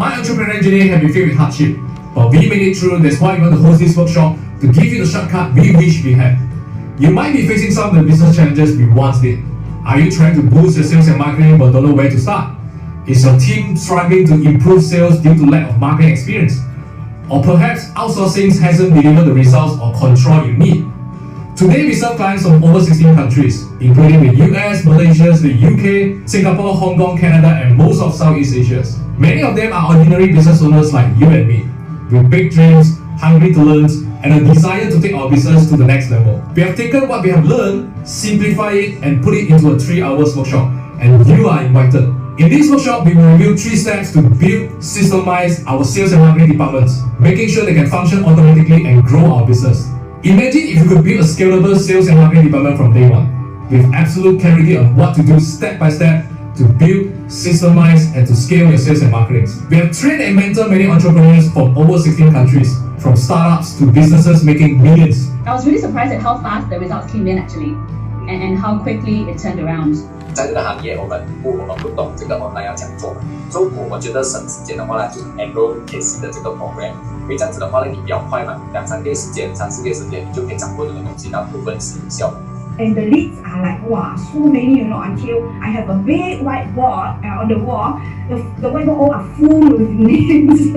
My entrepreneurial journey has been filled with hardship, but we made it through. That's why we want to host this workshop to give you the shortcut we wish we had. You might be facing some of the business challenges we once did. Are you trying to boost your sales and marketing but don't know where to start? Is your team struggling to improve sales due to lack of marketing experience? Or perhaps outsourcing hasn't delivered the results or control you need? Today we serve clients from over 16 countries, including the US, Malaysia, the UK, Singapore, Hong Kong, Canada, and most of Southeast Asia. Many of them are ordinary business owners like you and me, with big dreams, hungry to learn, and a desire to take our business to the next level. We have taken what we have learned, simplify it, and put it into a 3-hour workshop, and you are invited. In this workshop, we will review 3 steps to build, systemize our sales and marketing departments, making sure they can function automatically and grow our business. Imagine if you could build a scalable sales and marketing department from day one, with absolute clarity on what to do step by step to build, systemize, and to scale your sales and marketing. We have trained and mentored many entrepreneurs from over 16 countries, from startups to businesses making millions. I was really surprised at how fast the results came in actually, and how quickly it turned around. 在这个行业，我们不懂这个 online 要怎样做，所以我觉得省时间的话呢，就是 enroll KC 的这个 program， 因为这样子的话呢，你比较快嘛，2-3个月时间，3-4个月时间，你就可以掌握这个东西，然后部分是有效的。 And the leads are like, wow, so many, until I have a big whiteboard on the wall. The whiteboard all are full with names.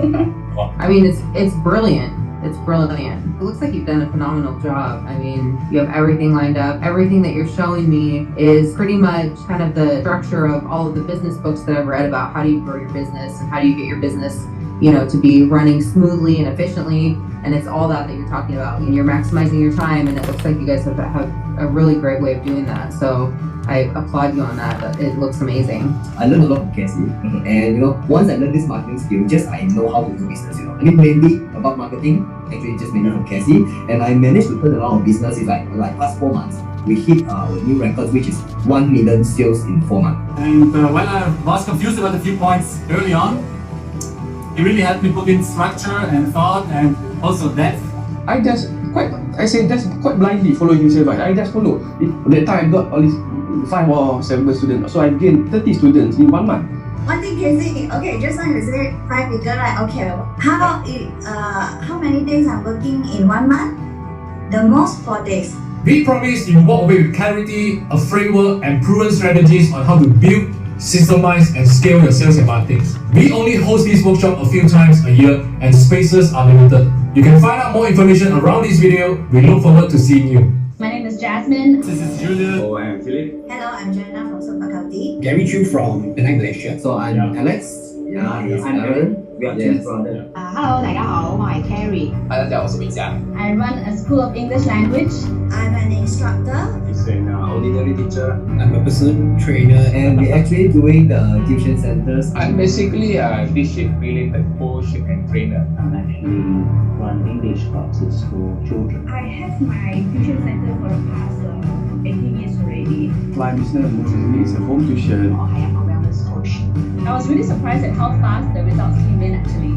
I mean, it's brilliant. It's brilliant. It looks like you've done a phenomenal job. I mean, you have everything lined up. Everything that you're showing me is pretty much kind of the structure of all of the business books that I've read about how do you grow your business and how do you get your business, to be running smoothly and efficiently. And it's all that you're talking about. And you're maximizing your time, and it looks like you guys have a really great way of doing that. So I applaud you on that. It looks amazing. I learned a lot from Cassie, and once I learned this marketing skill, I know how to do business. I mean, mainly about marketing, actually just mainly from Cassie, and I managed to turn around a business in like past 4 months. We hit our new records, which is 1 million sales in 4 months. And while I was confused about a few points early on, it really helped me put in structure and thought and also depth. I just quite blindly following his advice. I just follow. That time I got all these 5 or 7 students, so I gained 30 students in 1 month. One thing, Casey, okay, just now you said 5 figure, right? Okay, how many days I'm working in 1 month? The most 4 days. We promise you walk away with clarity, a framework, and proven strategies on how to build, systemize, and scale your sales and marketing. We only host this workshop a few times a year, and spaces are limited. You can find out more information around this video. We look forward to seeing you. My name is Jasmine. This is Julia. Oh, I am Philip. Hello, I'm Jenna from Seoul Faculty. Gary Chu from Penang, Malaysia. So I'm Alex. I'm Aaron. We are twin brothers. Hello, 大家好，我係 Carrie. 大家好，我是伟嘉。 I run a school of English language. I'm an instructor. He's an ordinary teacher. I'm a personal trainer. And we're actually doing the tuition centers. I'm basically a leadership-related coach and trainer. I'm actually run English classes for children. I have my tuition center for the past 18 years already. My business mostly is a home tuition. I am a wellness coach. I was really surprised at how fast the results came in actually,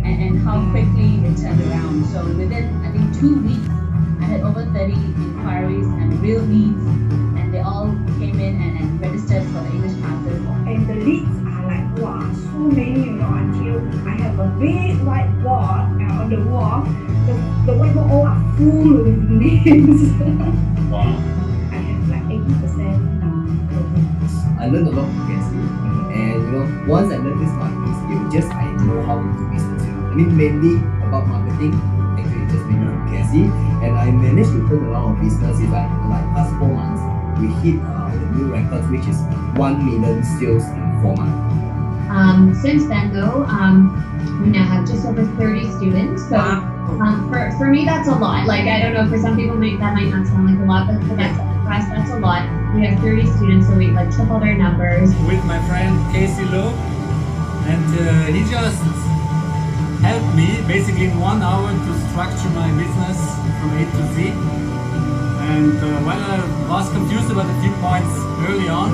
and how quickly it turned around. So within, I think, 2 weeks, I had over 30 inquiries and real leads, and they all came in and registered for the English classes. And the leads are like, wow, so many, until I have a big whiteboard on the wall. The whiteboard all are full with names. Wow. I have like 80% I learned a lot from Cassie, and once I learned this marketing skill, I know how to do business. I mean, mainly about marketing, actually just mainly from Cassie, and I managed to turn around a business in like past 4 months. We hit the new records, which is 1 million sales in 4 months. Since then though, we now have just over 30 students. So for me, that's a lot. Like, I don't know, for some people that might not sound like a lot, but for us, that's a lot. We have 30 students, so we like triple their numbers. With my friend Casey Lowe, and he just helped me basically in 1 hour to structure my business from A to Z. And while I was confused about a few points early on,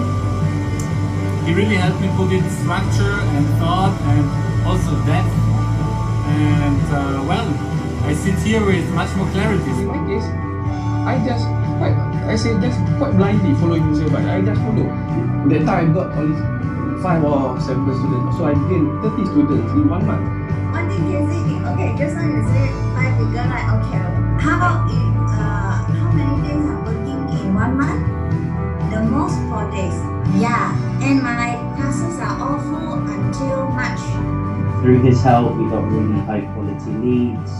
he really helped me put in structure and thought and also depth. And I sit here with much more clarity. In my case, I just quite blindly following his advice. I just follow. That time I got all these 5 or 7 students. So I gained 30 students in 1 month. One thing, Casey, okay, just now you said 5 figure, like, okay, how many days I'm working in 1 month? The most 4 days. Yeah, and my classes are all full until March. Through his help, we got really high quality leads,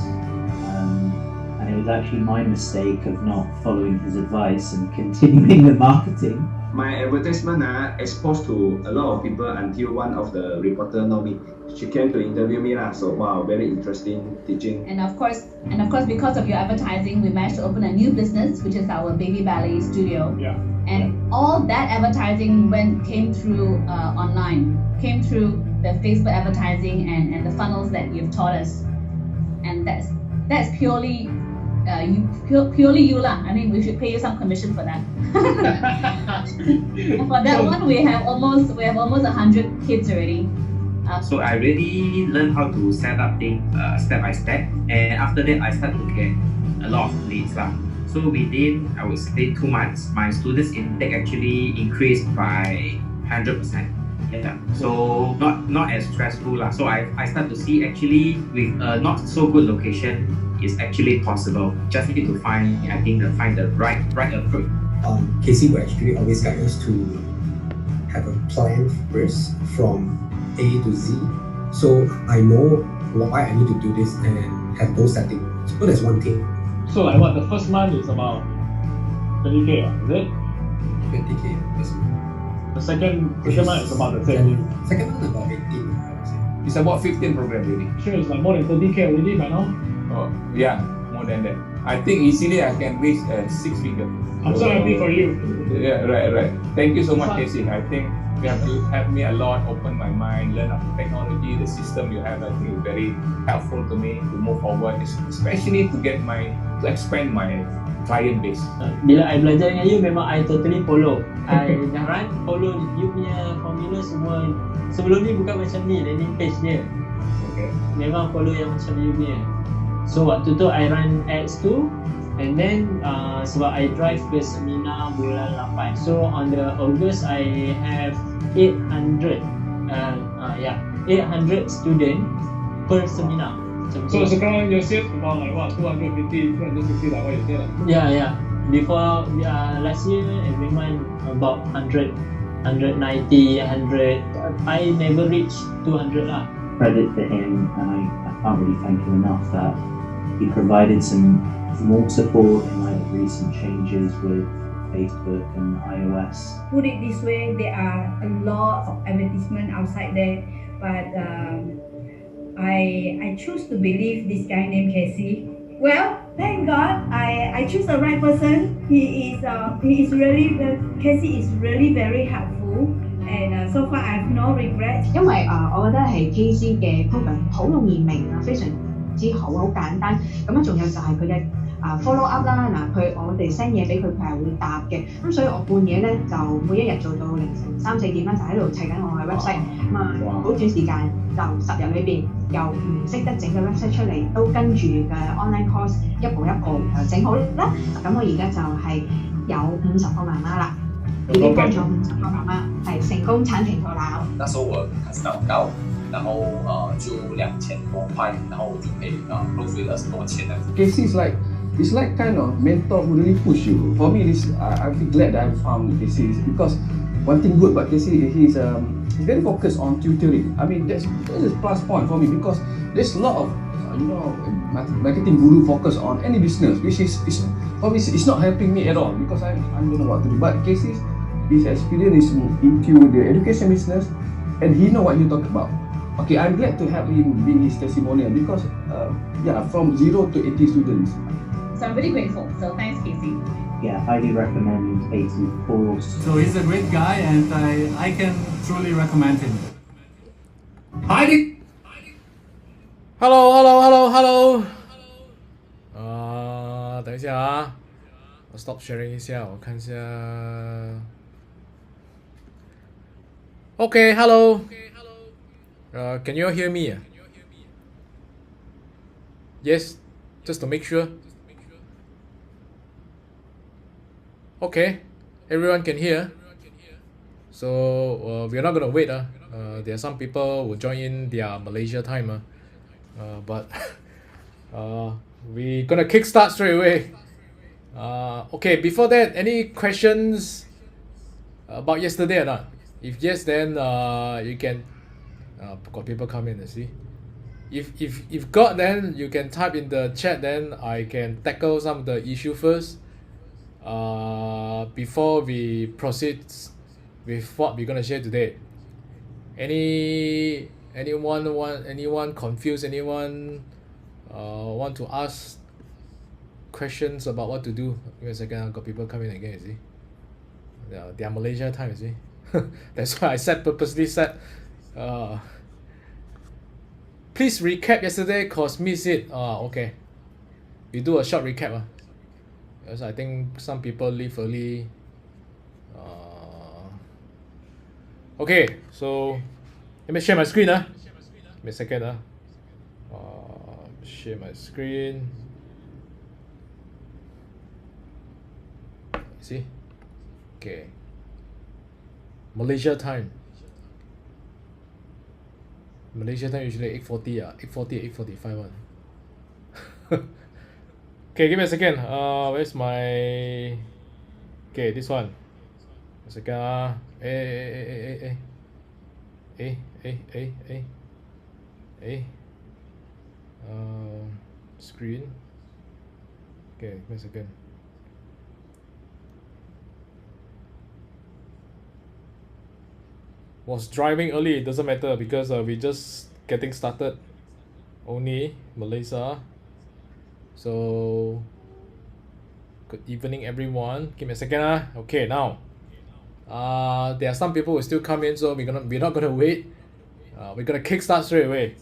and it was actually my mistake of not following his advice and continuing the marketing. My advertisement exposed to a lot of people until one of the reporter know me. She came to interview me so wow, very interesting teaching. And of course, because of your advertising, we managed to open a new business, which is our baby ballet studio. Yeah. And all that advertising came through online, came through the Facebook advertising and the funnels that you've taught us. And that's purely purely you lah. I mean, we should pay you some commission for that. And for that one, we have almost 100 kids already. So I really learned how to set up things step by step, and after that I started to get a lot of leads lah. So within, I would say 2 months, my students intake actually increased by 100%. Yeah. So not as stressful lah. So I start to see actually with a not so good location is actually possible. Just need to find the right approach. Casey will actually always guide us to have a plan first from A to Z. So I know why I need to do this and have those settings. So that's one thing. So like what, the first month is about 30k, is it? 20k first month. The second month is about the same. Second month about 18, I would say. It's about 15 program really. Sure, it's like more than 30k already by now. Oh, yeah, more than that. I think easily I can reach 6 figure. I'm so happy for you. Yeah, right. Thank you so much, Casey. I think you have helped me a lot, open my mind, learn about technology, the system you have. I think is very helpful to me to move forward, especially to expand my client base. Bila I belajar dengan you, memang I totally follow. I jangan follow you punya formula semua. Sebelum ni bukan macam ni landing page dia. Okay. Memang follow yang macam you punya. So waktu tu I run ads tu, and then sebab I drive ke seminar bulan 8. So on the August I have 800 student per seminar. So sekarang you save about like what, 250, 260 like what you said? Yeah. Before last year, every month about 100, 190, 100. I never reached 200 lah. Credit to him, and I can't really thank him enough that he provided some more support in like recent changes with Facebook and iOS. Put it this way, there are a lot of advertisement outside there, but I choose to believe this guy named Casey. Well, thank God, I choose the right person. He is really Casey is really very helpful, and so far I have no regrets. 因為我覺得係 KC 嘅 program 好容易明啊，非常之好，好簡單。咁樣仲有就係佢嘅follow up 啦，我哋 send 嘢俾佢，佢係會答嘅。咁所以我半夜咧就每一日做到凌晨3、4點啦，就喺度砌緊我嘅 website。咁好短時間就10日裏邊由唔識得整嘅 website 出嚟，都跟住嘅 online course 一步一步整好啦。咁我而家就係有50個媽媽啦，已經幫咗50個媽媽係成功剷平頭腦。那時候我開始很高，然後就2000多塊，然後我就可以close with 20多錢。Casey it's like kind of mentor who really push you. For me, I feel glad that I found Casey because one thing good about Casey, he's very focused on tutoring. I mean, that's a plus point for me because there's a lot of marketing guru focus on any business, which is for me it's not helping me at all because I don't know what to do. But Casey, his experience is into the education business, and he know what he talk about. Okay, I'm glad to have him being his testimonial because from 0 to 80 students. So I'm really grateful. So thanks, Casey. Yeah, highly recommend 84. So he's a great guy, and I can truly recommend him. Heidi. Hello。等一下啊，我 stop sharing 一下，我看一下。Okay, hello. Can you all hear me? Yes, just to make sure. Okay, everyone can hear. So we're not gonna wait. There are some people who join in their Malaysia time. But we're gonna kickstart straight away. Okay, before that, any questions about yesterday or not? If yes, then you can. Got people come in. See. If got, then you can type in the chat. Then I can tackle some of the issue first. Before we proceed with what we're gonna share today. Anyone confused? Anyone want to ask questions about what to do? Give me a second. I've got people coming again. You see, they are Malaysia time. You see, that's why I purposely said. Please recap yesterday cause miss it. Okay, we do a short recap. Because I think some people leave early. Okay, so let me share my screen. Give me a second. Share my screen. See? Okay. Malaysia time. Malaysia time usually 8:40. 8:40, 8:45 one. Okay, give me a second. Where's my... Okay, this one. A second. Screen. Okay, give me a second. Was driving early, it doesn't matter because we just getting started. Only Malaysia. So good evening everyone. Give me a second. Okay, now there are some people who still come in, so we're not gonna wait. We're gonna kickstart straight away.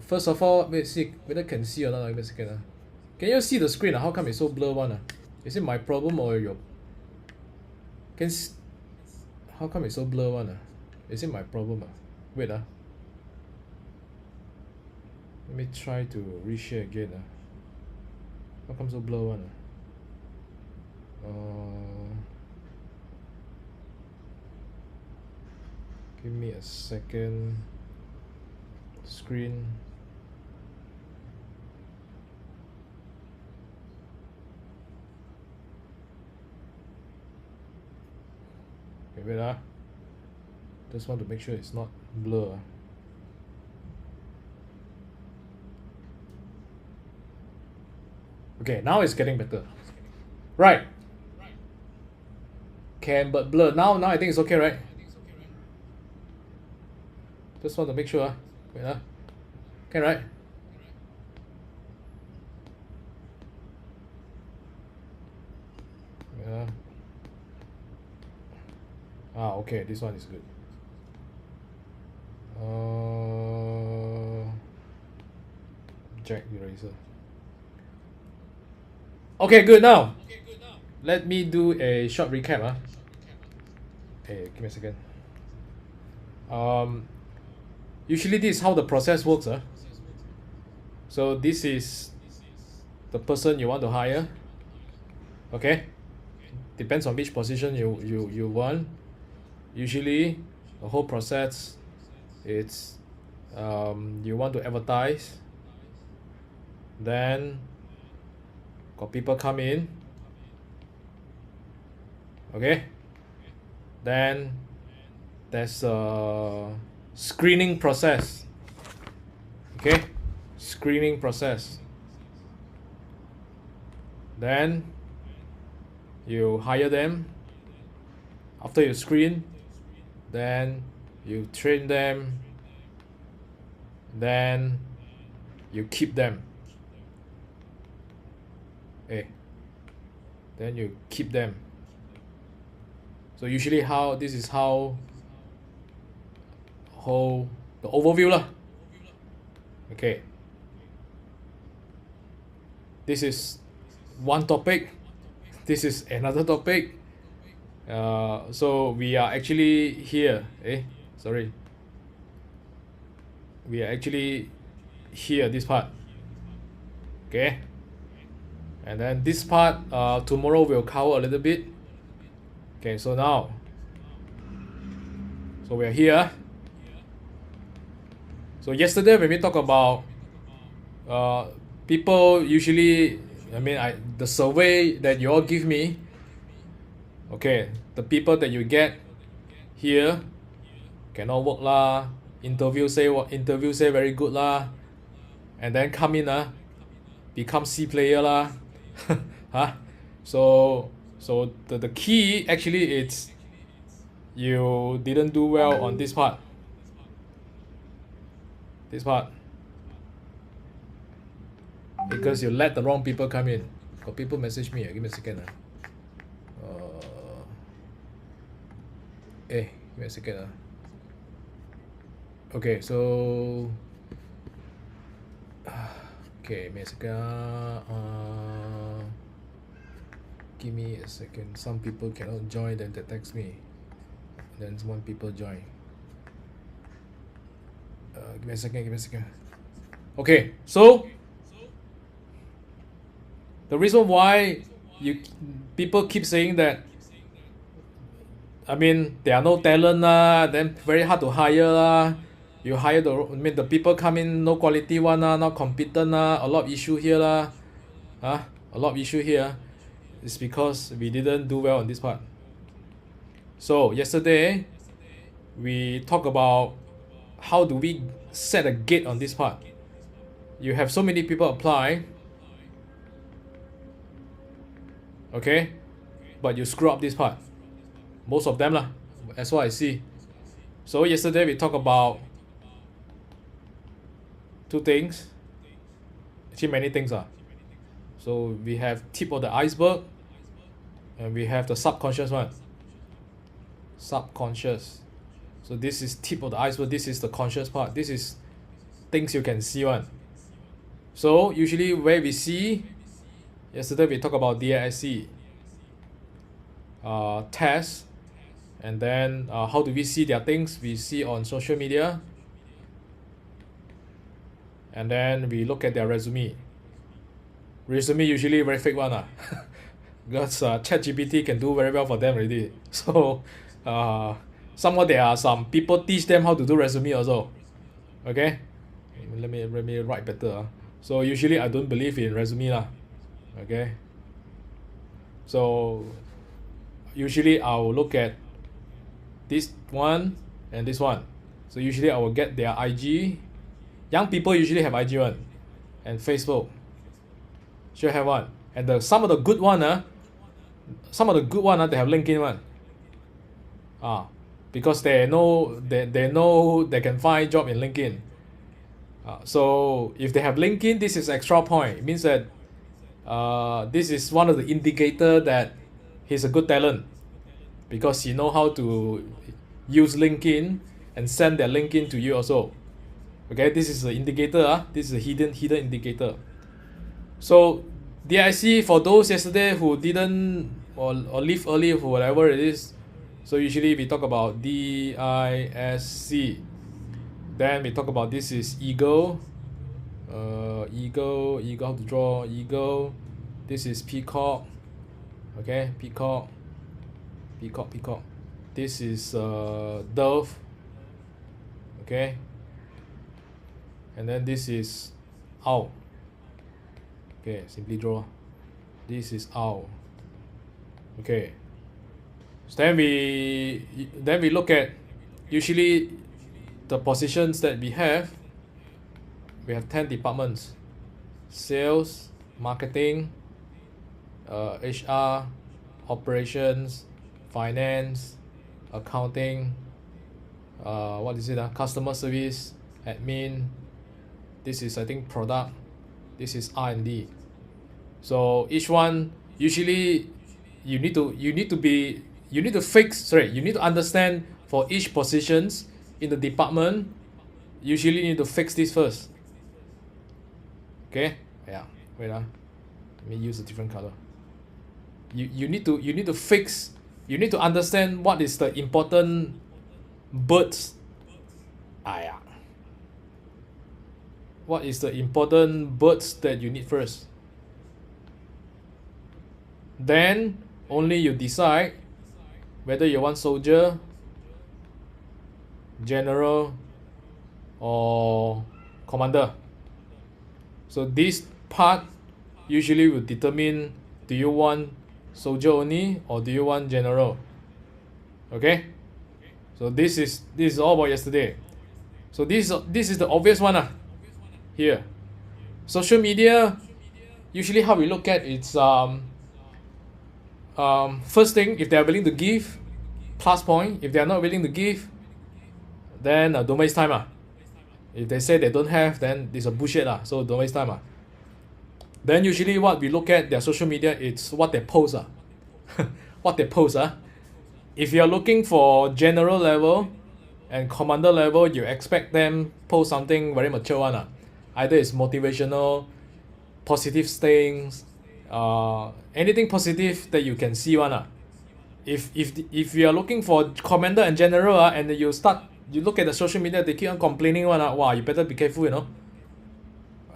First of all, let's see whether can see or not. Give me a second. Can you see the screen? How come it's so blur one? Is it my problem or your? How come it's so blur one? Is it my problem? Wait. Let me try to reshare again. How come so blur one? Give me a second. Screen. Okay, wait. Just want to make sure it's not blur. Okay, now it's getting better. Right. Can but blur. Now I think it's okay, right? Just want to make sure. Wait. Okay, right? Yeah. Okay, this one is good. Jack eraser. Okay, good now. Let me do a short recap. Hey, give me a second. Usually this is how the process works. So this is the person you want to hire. Okay. Depends on which position you want. Usually the whole process, it's you want to advertise, then got people come in, okay, then there's a screening process, okay, screening process, then you hire them. After you screen, then you train them, then you keep them. Then you keep them. So usually this is how the overview lah. Okay. This is one topic. This is another topic. So we are actually here. We are actually here, this part. Okay. And then this part, tomorrow we'll cover a little bit. Okay, so now So we're here. So yesterday when we talk about people usually, the survey that you all give me, okay, the people that you get here cannot work lah, interview say very good lah, and then come in become C player lah. Huh? So the key actually it's you didn't do well on this part. Because you let the wrong people come in. Got people message me. Give me a second. Give me a second. Okay, so give me a second. Give me a second. Some people cannot join, then they text me. Then one people join. Give me a second. Okay, so the reason why people keep saying that, there are no talent lah, then very hard to hire lah. You hire the people come in no quality one lah, not competent lah, a lot of issue here lah. A lot of issue here. It's because we didn't do well on this part. So yesterday we talked about how do we set a gate on this part. You have so many people apply, okay, but you screw up this part. Most of them lah. That's what I see. So yesterday we talked about two things. Actually many things lah. So we have tip of the iceberg, and we have the subconscious one. Subconscious. So this is tip of the iceberg. This is the conscious part. This is things you can see one. So usually where we see, yesterday we talked about DISC tests, and then how do we see their things? We see on social media, and then we look at their resume. Resume usually very fake one because ChatGPT can do very well for them already. So somewhat there are some people teach them how to do resume also. Okay, let me write better. So usually I don't believe in resume lah. Okay, so usually I will look at this one and this one. So usually I will get their IG. Young people usually have IG one, and Facebook should have one. And some of the good one they have LinkedIn one. Because they know they can find job in LinkedIn. So if they have LinkedIn, this is extra point. It means that this is one of the indicator that he's a good talent, because he know how to use LinkedIn and send their LinkedIn to you also. Okay, this is the indicator. This is a hidden indicator. So DISC, for those yesterday who didn't or leave early for whatever it is, so usually we talk about DISC. Then we talk about this is eagle. Eagle, how to draw eagle. This is peacock. Okay, peacock. This is dove. Okay. And then this is owl. Okay, simply draw. This is owl. Okay. So then we look at usually the positions that we have. We have 10 departments: sales, marketing, HR, operations, finance, accounting, customer service, admin. This is, I think, product. This is R&D. So each one usually you need to understand for each positions in the department. Usually you need to fix this first. Okay? Yeah. Wait. Let me use a different color. You need to fix. You need to understand what is the important birds. What is the important birds that you need first? Then only you decide whether you want soldier, general, or commander. So this part usually will determine, do you want soldier only or do you want general? Okay, so this is all about yesterday. So this is the obvious one here. Social media, usually how we look at it's first thing, if they are willing to give, plus point. If they are not willing to give, then don't waste time. If they say they don't have, then it's a bullshit. So don't waste time. Then usually what we look at their social media, it's what they post. What they post. If you're looking for general level and commander level, you expect them post something very mature one. Either it's motivational, positive things, anything positive that you can see one. If you are looking for commander and general and you look at the social media, they keep on complaining one. Wow, you better be careful, you know.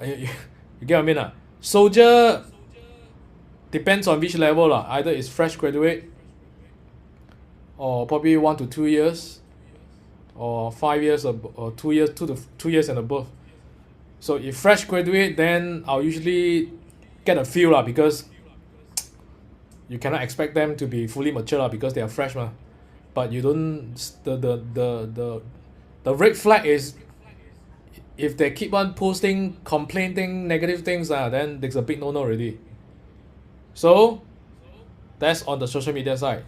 You get what I mean? Soldier depends on which level. Either it's fresh graduate, or probably 1 to 2 years, or 5 years, or 2 years, 2 years and above. So if fresh graduate, then I'll usually get a feel because you cannot expect them to be fully mature because they are fresh. But you don't, the red flag is if they keep on posting, complaining negative things, then there's a big no-no already. So that's on the social media side.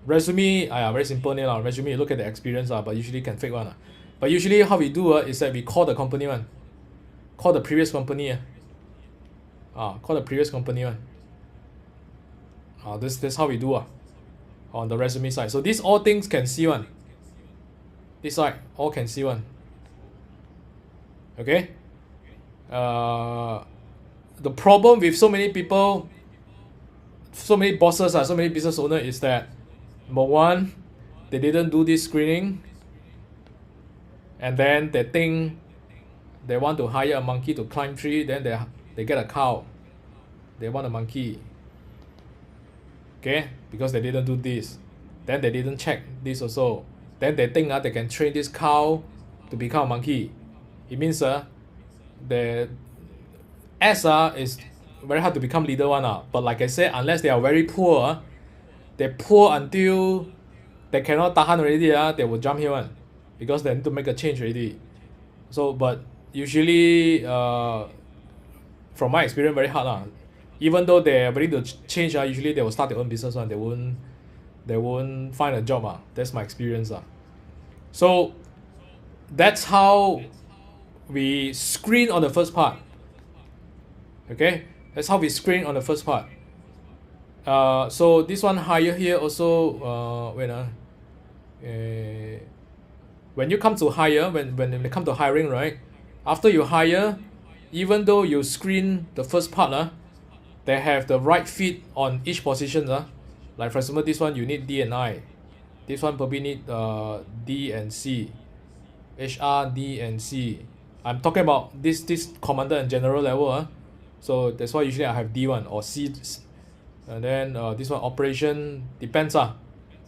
Resume, very simple. Resume, you look at the experience, but usually can fake one. But usually how we do is that we call the company one. Call the previous company. Call the previous company one. This how we do on the resume side. So these all things can see one. This side all can see one. Okay. The problem with so many people, so many bosses, so many business owners is that number one, they didn't do this screening, and then they think they want to hire a monkey to climb tree, then they get a cow. They want a monkey. Okay, because they didn't do this. Then they didn't check this also. Then they think they can train this cow to become a monkey. It means the S is very hard to become leader one. But like I said, unless they are very poor, they poor until they cannot tahan already, they will jump here one. Because they need to make a change already. So but usually from my experience very hard. Even though they are ready to change, usually they will start their own business one. They won't find a job. That's my experience. So that's how we screen on the first part. Okay, that's how we screen on the first part. So this one hire here also when you come to hire, when they come to hiring, right? After you hire, even though you screen the first part, they have the right fit on each position. Like for example, this one you need D and I. This one probably need D and C. HR, D and C. I'm talking about this commander and general level. So that's why usually I have D1 or C. And then this one operation depends.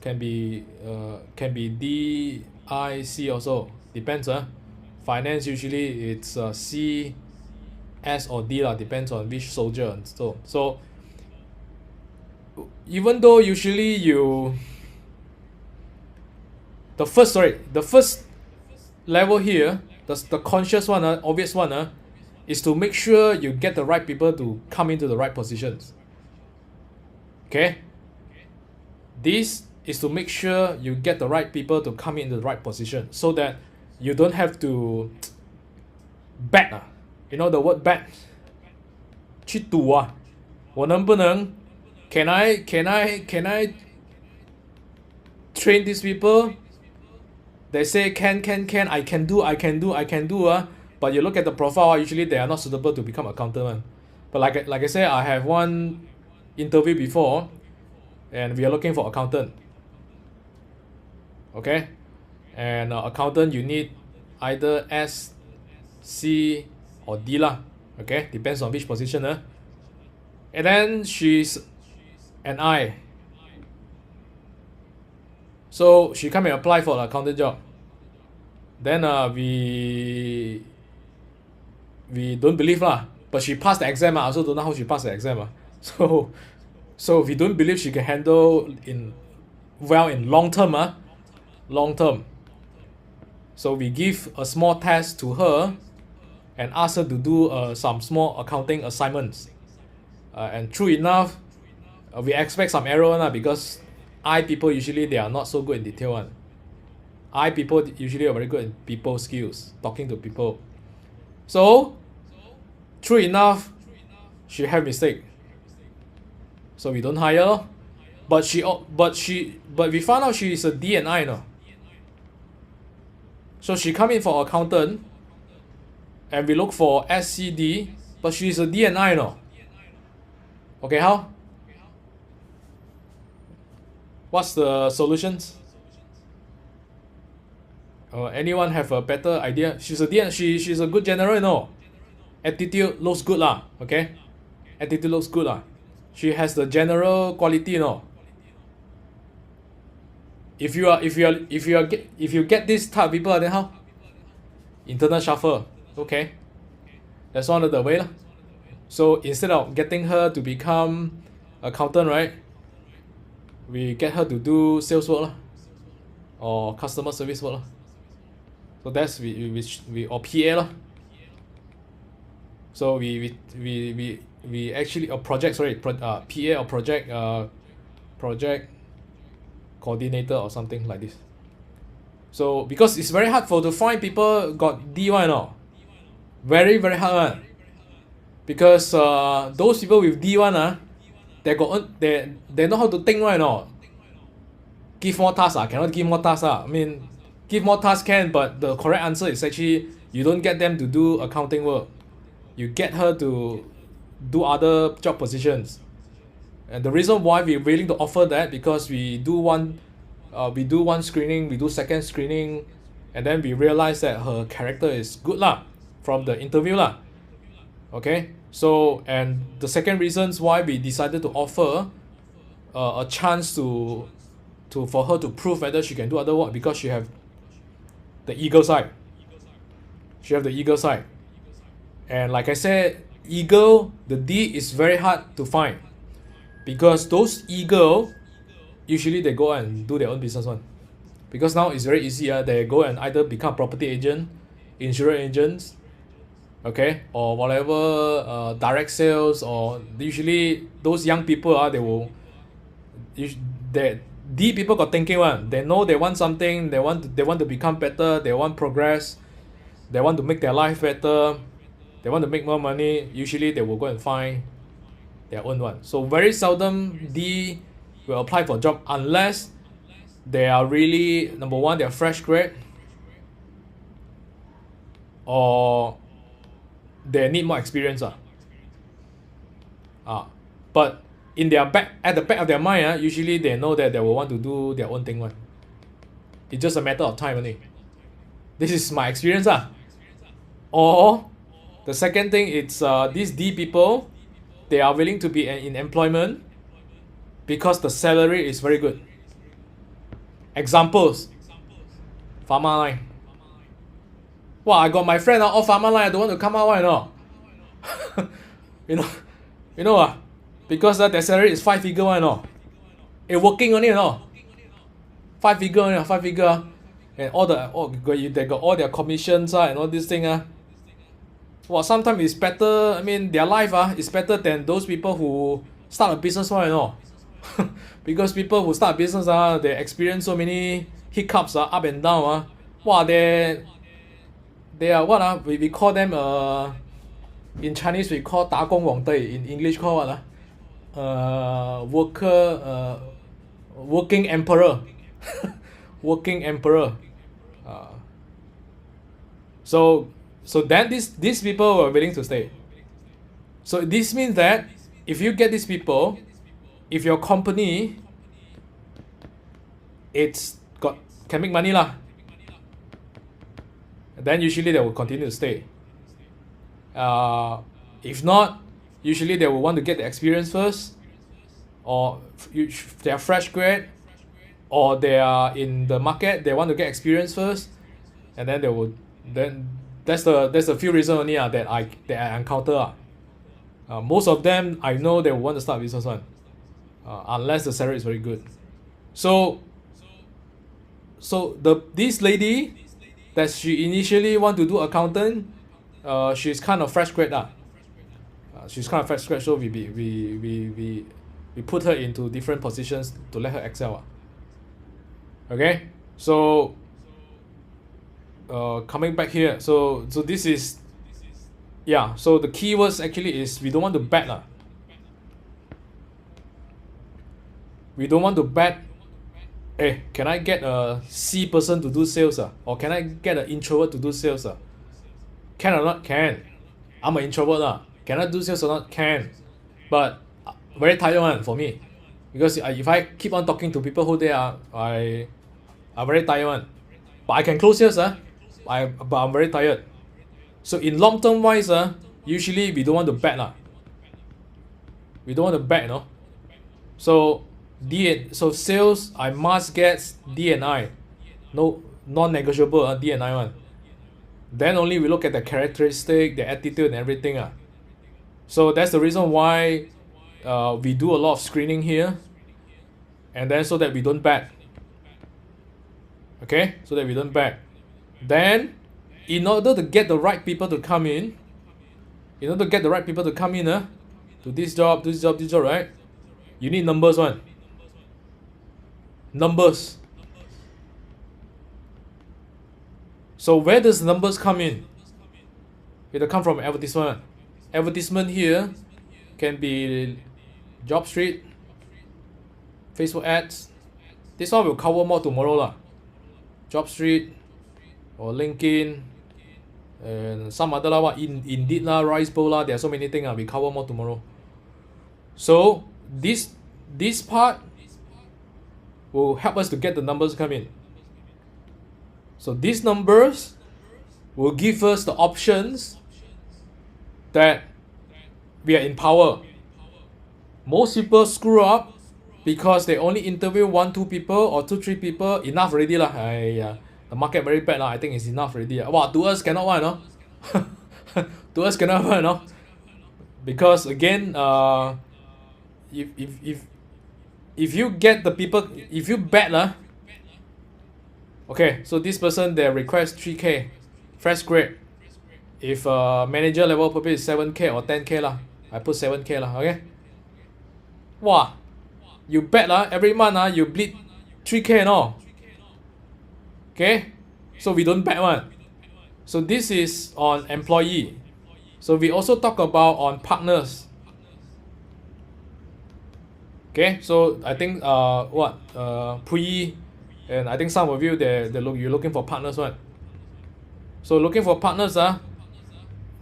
Can be D, I, C also. Depends. Finance usually it's C, S or D depends on which soldier and so even though usually the first level here, the conscious one, obvious one, is to make sure you get the right people to come into the right positions. Okay? This is to make sure you get the right people to come into the right position so that you don't have to bet. You know the word bet? 去赌我能不能 can I train these people? They say can I can do but you look at the profile, usually they are not suitable to become accountant. But like I said, I have one interview before and we are looking for accountant. Okay? And accountant you need either S, C or D okay, depends on which position. And then she's an I. So she come and apply for the accountant job. Then we don't believe lah. But she passed the exam. I also don't know how she passed the exam. So we don't believe she can handle in long term. Long term. So we give a small test to her and ask her to do some small accounting assignments. And true enough, we expect some error because I people usually they are not so good in detail one. I people usually are very good in people skills, talking to people. So true enough, she had mistake. So we don't hire her. But we found out she is a D&I, no. So she come in for accountant, and we look for SCD, but she is a D&I, no. Okay, how? What's the solutions? Anyone have a better idea? She's a D&I. She's a good general, no. Attitude looks good lah. Okay, attitude looks good lah. She has the general quality, no. If you get this type of people, then how? Internal shuffle. Okay, that's one of the way lah. So instead of getting her to become accountant, right, we get her to do sales work lah, or customer service work lah. So that's we or PA lah. So we actually a project, sorry, PA or project coordinator or something like this. So because it's very hard to find people got D1, no. Very hard one. Because those people with D1 they know how to think, right, no. Give more tasks cannot give more tasks I mean, give more tasks can, but the correct answer is actually you don't get them to do accounting work. You get her to do other job positions. And the reason why we're willing to offer that, because we do one screening, we do second screening, and then we realize that her character is good lah from the interview lah. Okay, so and the second reasons why we decided to offer a chance for her to prove whether she can do other work, because she have the eagle side. She have the eagle side, and like I said, eagle, the D is very hard to find, because those eagle usually they go and do their own business one, because now it's very easy. They go and either become property agent, insurance agents, okay, or whatever, direct sales, or usually those young people D people got thinking one. They know they want something, they want to become better, they want progress, they want to make their life better, they want to make more money. Usually they will go and find their own one. So very seldom D will apply for a job unless they are really, number one, they are fresh grad, or they need more experience. But in their at the back of their mind, usually they know that they will want to do their own thing one. It's just a matter of time only. This is my experience. Or the second thing, it's these D people, they are willing to be in employment because the salary is very good. Examples, pharma line. Wow, I got my friend all pharma line, I don't want to come out, why not? you know because their salary is 5-figure one, no. It working only, no. 5-figure, and they got all their commissions and all this thing. Well, sometimes it's better. I mean, their life is better than those people who start a business one, you know. Because people who start a business they experience so many hiccups up and down. Wow, they are what we call them in Chinese we call 打工皇帝, in English call what working emperor. Working emperor. So then these people were willing to stay. So this means that if you get these people, if your company can make money lah, then usually they will continue to stay. If not, usually they will want to get the experience first, or they are fresh grad, or they are in the market, they want to get experience first, and then they will then that's the few reasons only that I encounter. Most of them I know they will want to start business one, unless the salary is very good. So this lady that she initially want to do accountant, she's kind of fresh grad she's kind of fresh grad, so we put her into different positions to let her excel. Okay, so coming back here, so this is, yeah, so the keywords actually is we don't want to bet. We don't want to bet, hey, can I get a C person to do sales? Or can I get an introvert to do sales? Can or not? Can. I'm an introvert. Can I do sales or not? Can. But very tired one for me. Because if I keep on talking to people who they are, I'm very tired one. But I can close sales, but I'm very tired. So in long term wise, usually we don't want to bet. We don't want to bet, So sales, I must get D&I. No, non-negotiable, D&I one. Then only we look at the characteristic, the attitude and everything. So that's the reason why we do a lot of screening here. And then so that we don't bet. Okay, so that we don't bet. Then, in order to get the right people to come in, to this job, right? You need numbers one. Numbers. So where does numbers come in? It'll come from advertisement. Advertisement here can be JobStreet, Facebook ads. This one will cover more tomorrow JobStreet or LinkedIn and some other Indeed Rise Bowl there are so many things we cover more tomorrow. So this part will help us to get the numbers come in. So these numbers will give us the options that we are in power. Most people screw up because they only interview 1-2 people or 2-3 people. Enough already the market very bad I think it's enough already. Wow, to us cannot one, to us cannot one, because again, if you get the people, if you bet okay, so this person they request 3K, fresh grade. If manager level probably is 7K or 10K I put 7K okay. Wow, you bet every month you bleed 3K Okay, so we don't bet one. So this is on employee. So we also talk about on partners. Okay, so I think Puyi, and I think some of you you're looking for partners one. So looking for partners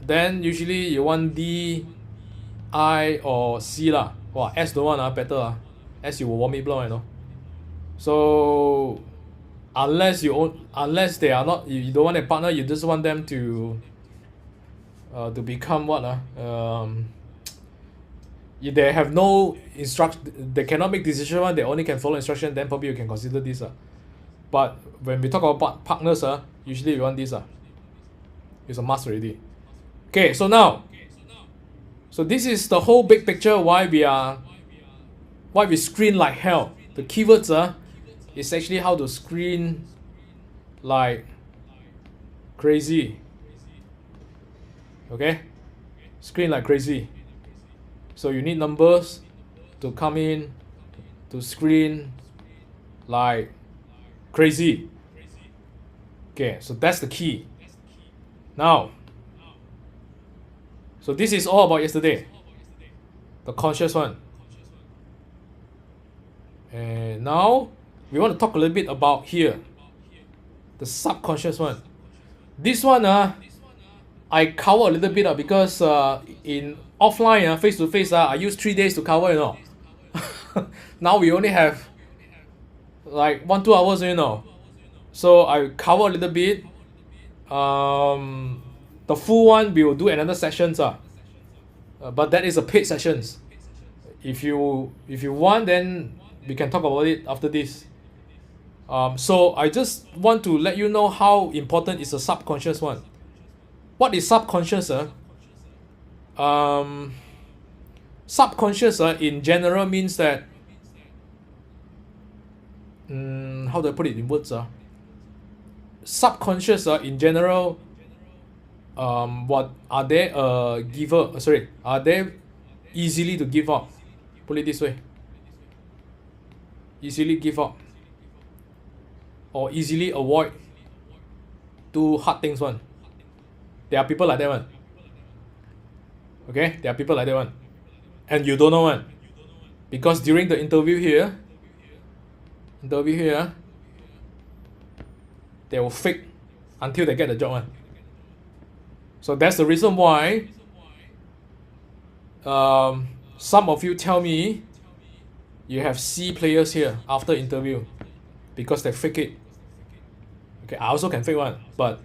then usually you want D, I or C Wow, S don't want better S you will warm it blow So unless they are not, you don't want a partner, you just want them to become what if they have no they cannot make decision one, they only can follow instruction, then probably you can consider this But when we talk about partners usually we want this It's a must already. Okay, so now, so this is the whole big picture why we screen like hell. The keywords is actually how to screen like crazy. Okay, screen like crazy. So you need numbers to come in to screen like crazy. Okay, so that's the key. Now, so this is all about yesterday, the conscious one. And now we want to talk a little bit about here, the subconscious one. This one I cover a little bit because in offline face to face I use 3 days to cover Now we only have like 1-2 hours so I cover a little bit. The full one we will do another sessions but that is a paid sessions. If you want, then we can talk about it after this. So I just want to let you know how important is the subconscious one. What is subconscious? Subconscious in general means that how do I put it in words? Subconscious in general, what are they giver? Sorry, are they easily to give up? Put it this way. Easily give up or easily avoid do hard things one. There are people like that one. Okay, there are people like that one, and you don't know one, because during the interview here, they will fake until they get the job one. So that's the reason why some of you tell me you have C players here after interview because they fake it. Okay, I also can fake one, but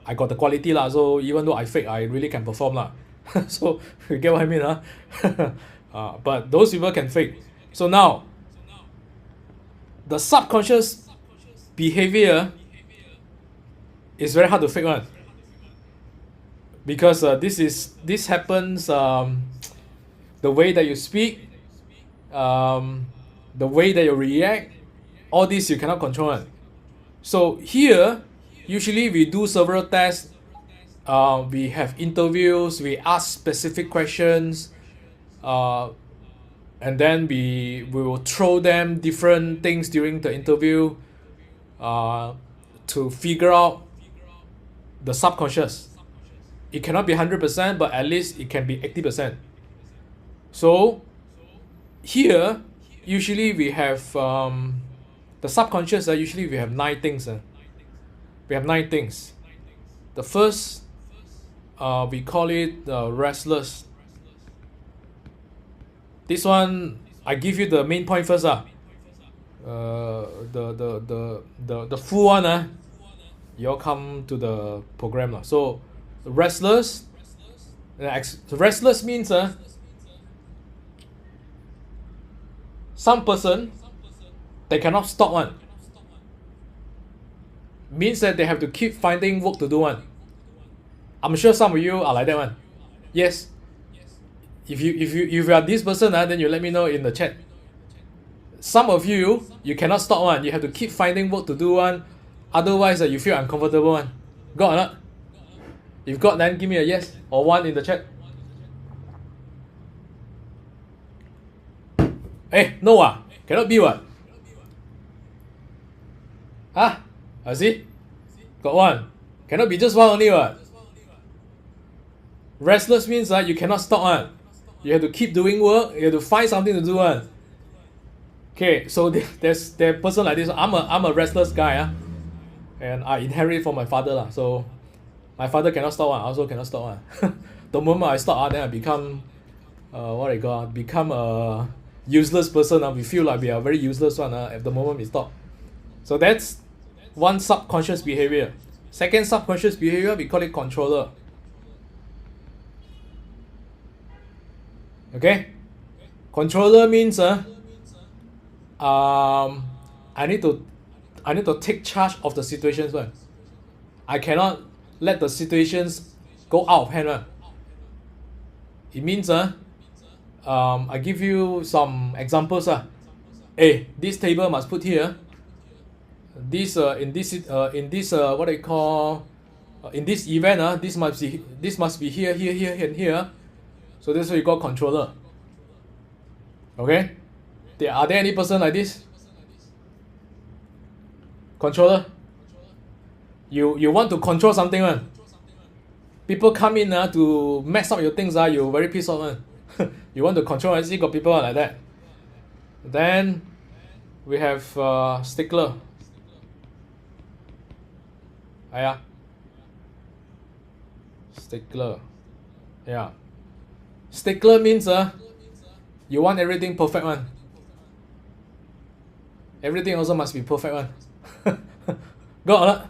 I got the quality lah. So even though I fake, I really can perform lah. So you get what I mean, huh? But those people can fake. So now, the subconscious behavior is very hard to fake one, because this happens. The way that you speak, the way that you react, all this you cannot control one. So here, usually we do several tests. We have interviews, we ask specific questions, and then we will throw them different things during the interview to figure out the subconscious. It cannot be 100%, but at least it can be 80%. So here, usually we have the subconscious. Usually we have 9 things. We have 9 things. The first, we call it restless. This one, I give you the main point first. The full one. You all come to the program. So restless. Restless means some person, they cannot stop one. Means that they have to keep finding work to do one. I'm sure some of you are like that one. Yes. If you are this person, then you let me know in the chat. Some of you cannot stop one. You have to keep finding work to do one. Otherwise, you feel uncomfortable one. Got or not? If got, then give me a yes or 1 in the chat. No cannot be what? I see. Got 1. Cannot be just 1 only what? Restless means you cannot stop one. You have to keep doing work. You have to find something to do one. Okay, so there's a person like this. I'm a restless guy, and I inherit from my father So my father cannot stop one. I also cannot stop one. The moment I stop, then I become become a useless person. We feel like we are very useless one. At the moment we stop. So that's one subconscious behavior. Second subconscious behavior, we call it controller. Okay, controller means I need to take charge of the situations one. I cannot let the situations go out of hand one. It means I give you some examples. This table must put here. This in this what they call in this event this must be here, and here. So this is what you call controller. Okay? Are there any person like this? Controller? You want to control something one. People come in to mess up your things, you very pissed off one. You want to control, I see got people like that. Then we have stickler. Stickler. Yeah. Stickler means you want everything perfect one. Everything also must be perfect one. Got or not?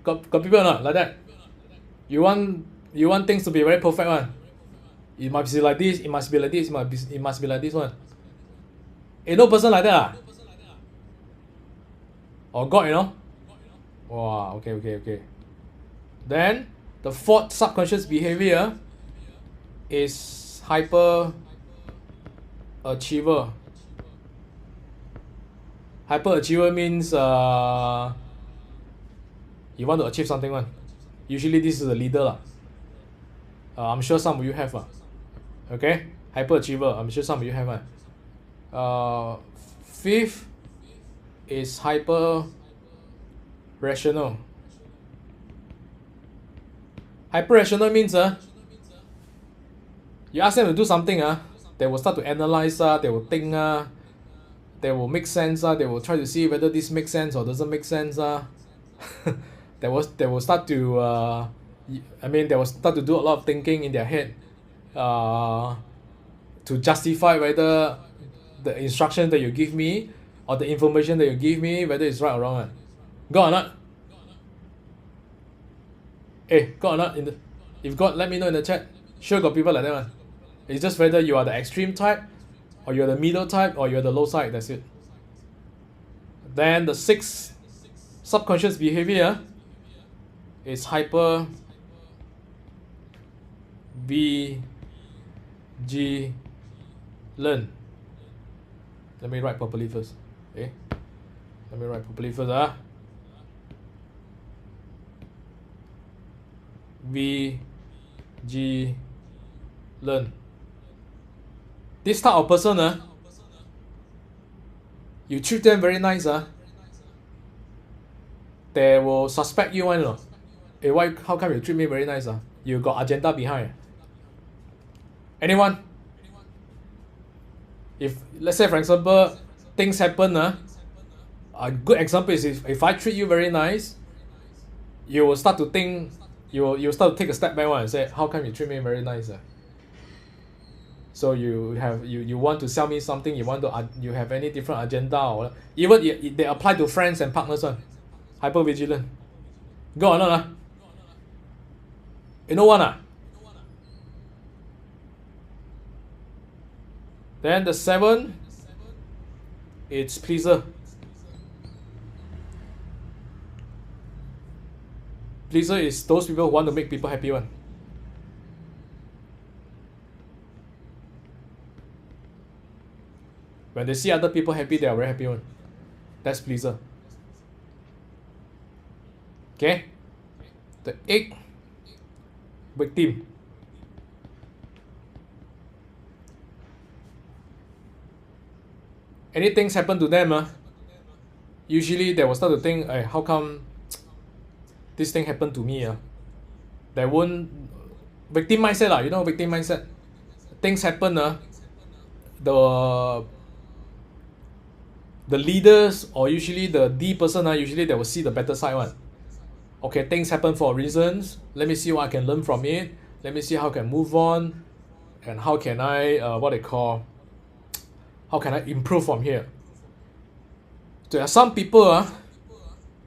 Got people or not like that? You want things to be very perfect one. It must be like this, it must be like this, it must be like this one. Ain't no person like that. Ah? Or God, you know? Wow, okay. Then the fourth subconscious behavior is hyper achiever. Hyperachiever means you want to achieve something one. Usually this is the leader lah. I'm sure some of you have okay, hyperachiever. I'm sure some of you have one. Fifth is hyper rational. Hyper rational means you ask them to do something they will start to analyze they will think they will make sense they will try to see whether this makes sense or doesn't make sense they will start to they will start to do a lot of thinking in their head to justify whether the instruction that you give me or the information that you give me whether it's right or wrong. Got or not? Hey, got or not? If got, let me know in the chat. Sure got people like that one. It's just whether you are the extreme type or you're the middle type or you're the low side. That's it. Then the sixth subconscious behavior is hyper vigilant. Let me write properly first. Okay. Let me write properly first. Vigilant. This type of person you treat them very nice they will suspect you one. Hey, why? How come you treat me very nice? You got agenda behind. Anyone? If let's say for example things happen a good example is if I treat you very nice, you will start to think, you start to take a step back and say, how come you treat me very nice? So you want to sell me something, you have any different agenda or even they apply to friends and partners one. Hyper vigilant. Go on or not? You know one Then the seven, it's pleaser. Pleaser is those people who want to make people happy one. When they see other people happy, they are very happy one. That's pleaser. Okay? The eighth, victim. Anything happen to them, usually they will start to think, hey, how come this thing happened to me? They won't. Victim mindset, you know, victim mindset. Things happen, the leaders or usually the D person, usually they will see the better side one. Okay, things happen for reasons. Let me see what I can learn from it. Let me see how I can move on, and how can I how can I improve from here. There are some people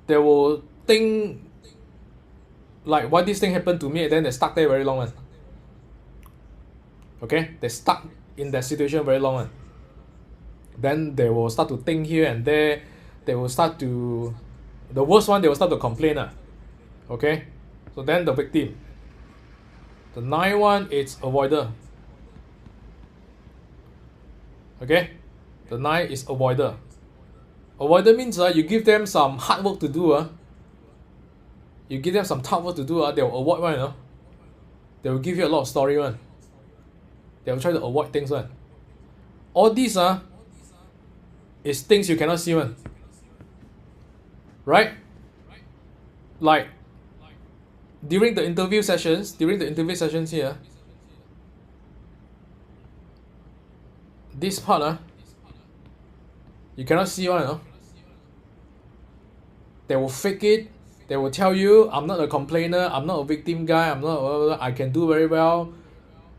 they will think like, why this thing happened to me, and then they stuck there very long. Okay, they stuck in that situation very long. Then they will start to think here and there. They will start to, the worst one, they will start to complain. Okay, so then the victim. The ninth one, it's avoider. Okay, the ninth is avoider. Avoider means you give them some hard work to do. You give them some tough work to do, they will avoid one. They will give you a lot of story one. They will try to avoid things one. All these is things you cannot see one. Right? Like during the interview sessions here, this part you cannot see one. They will fake it. They will tell you, I'm not a complainer, I'm not a victim guy, I can do very well.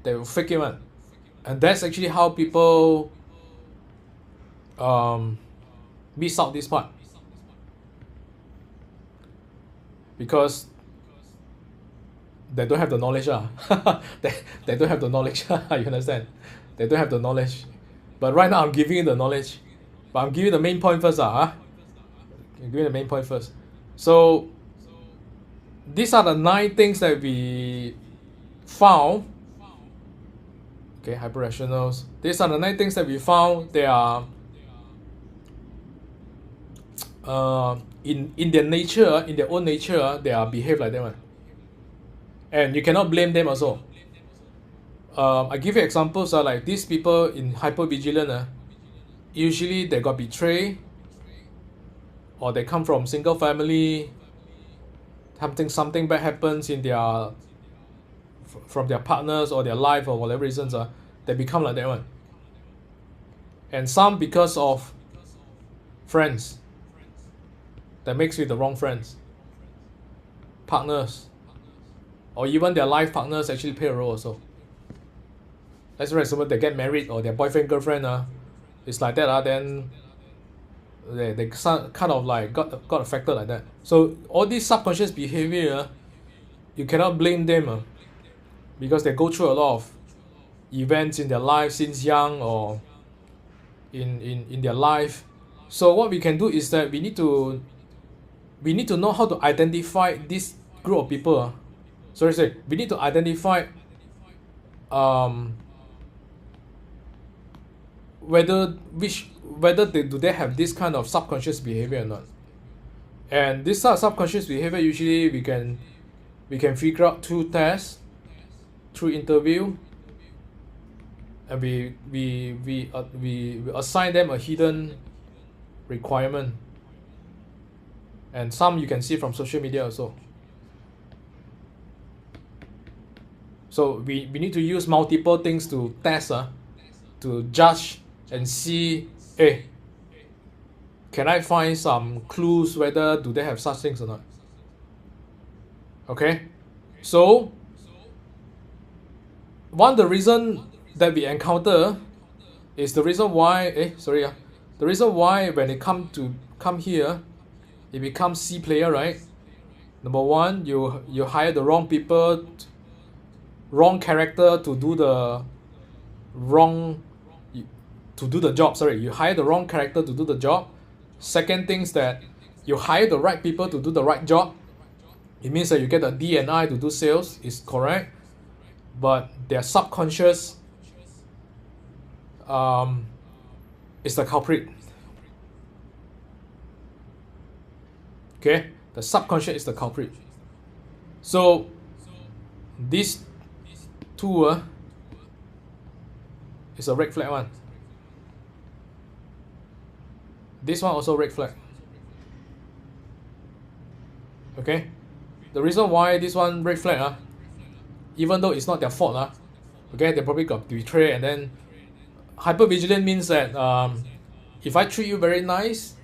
They will fake it one. And that's actually how people miss out this part. Because they don't have the knowledge. they don't have the knowledge. You understand? They don't have the knowledge. But right now I'm giving you the knowledge. But I'm giving the main point first, I'm giving the main point first. So these are the 9 things that we found. Okay, hyper-rationals. These are the 9 things that we found. They are in their nature, in their own nature, they are behave like that one. And you cannot blame them also. I give you examples, like these people in hypervigilant, usually they got betrayed, or they come from single family, something bad happens in their from their partners or their life or whatever reasons, they become like that one. And some because of friends, that makes with the wrong friends, partners, or even their life partners actually play a role also. Let's say someone they get married or their boyfriend girlfriend, it's like that, then they kind of like got affected like that. So all these subconscious behavior, you cannot blame them, because they go through a lot of events in their life since young or in their life. So what we can do is that we need to know how to identify this group of people. We need to identify whether they have this kind of subconscious behavior or not. And this subconscious behavior, usually we can figure out through tests, through interview, and we assign them a hidden requirement. And some you can see from social media also. So we need to use multiple things to test, to judge and see, can I find some clues whether do they have such things or not. Okay, so one of the reason that we encounter is the reason why the reason why when it come here, it becomes C player, right? Number one, you hire the wrong people, wrong character to do the job. You hire the wrong character to do the job. Second thing is that you hire the right people to do the right job. It means that you get a D&I to do sales, is correct, but their subconscious is the culprit. Okay, the subconscious is the culprit. So this two is a red flag one. This one also red flag. Okay, the reason why this one red flag, even though it's not their fault, okay, they probably got betrayed, and then hypervigilant means that if I treat you very nice,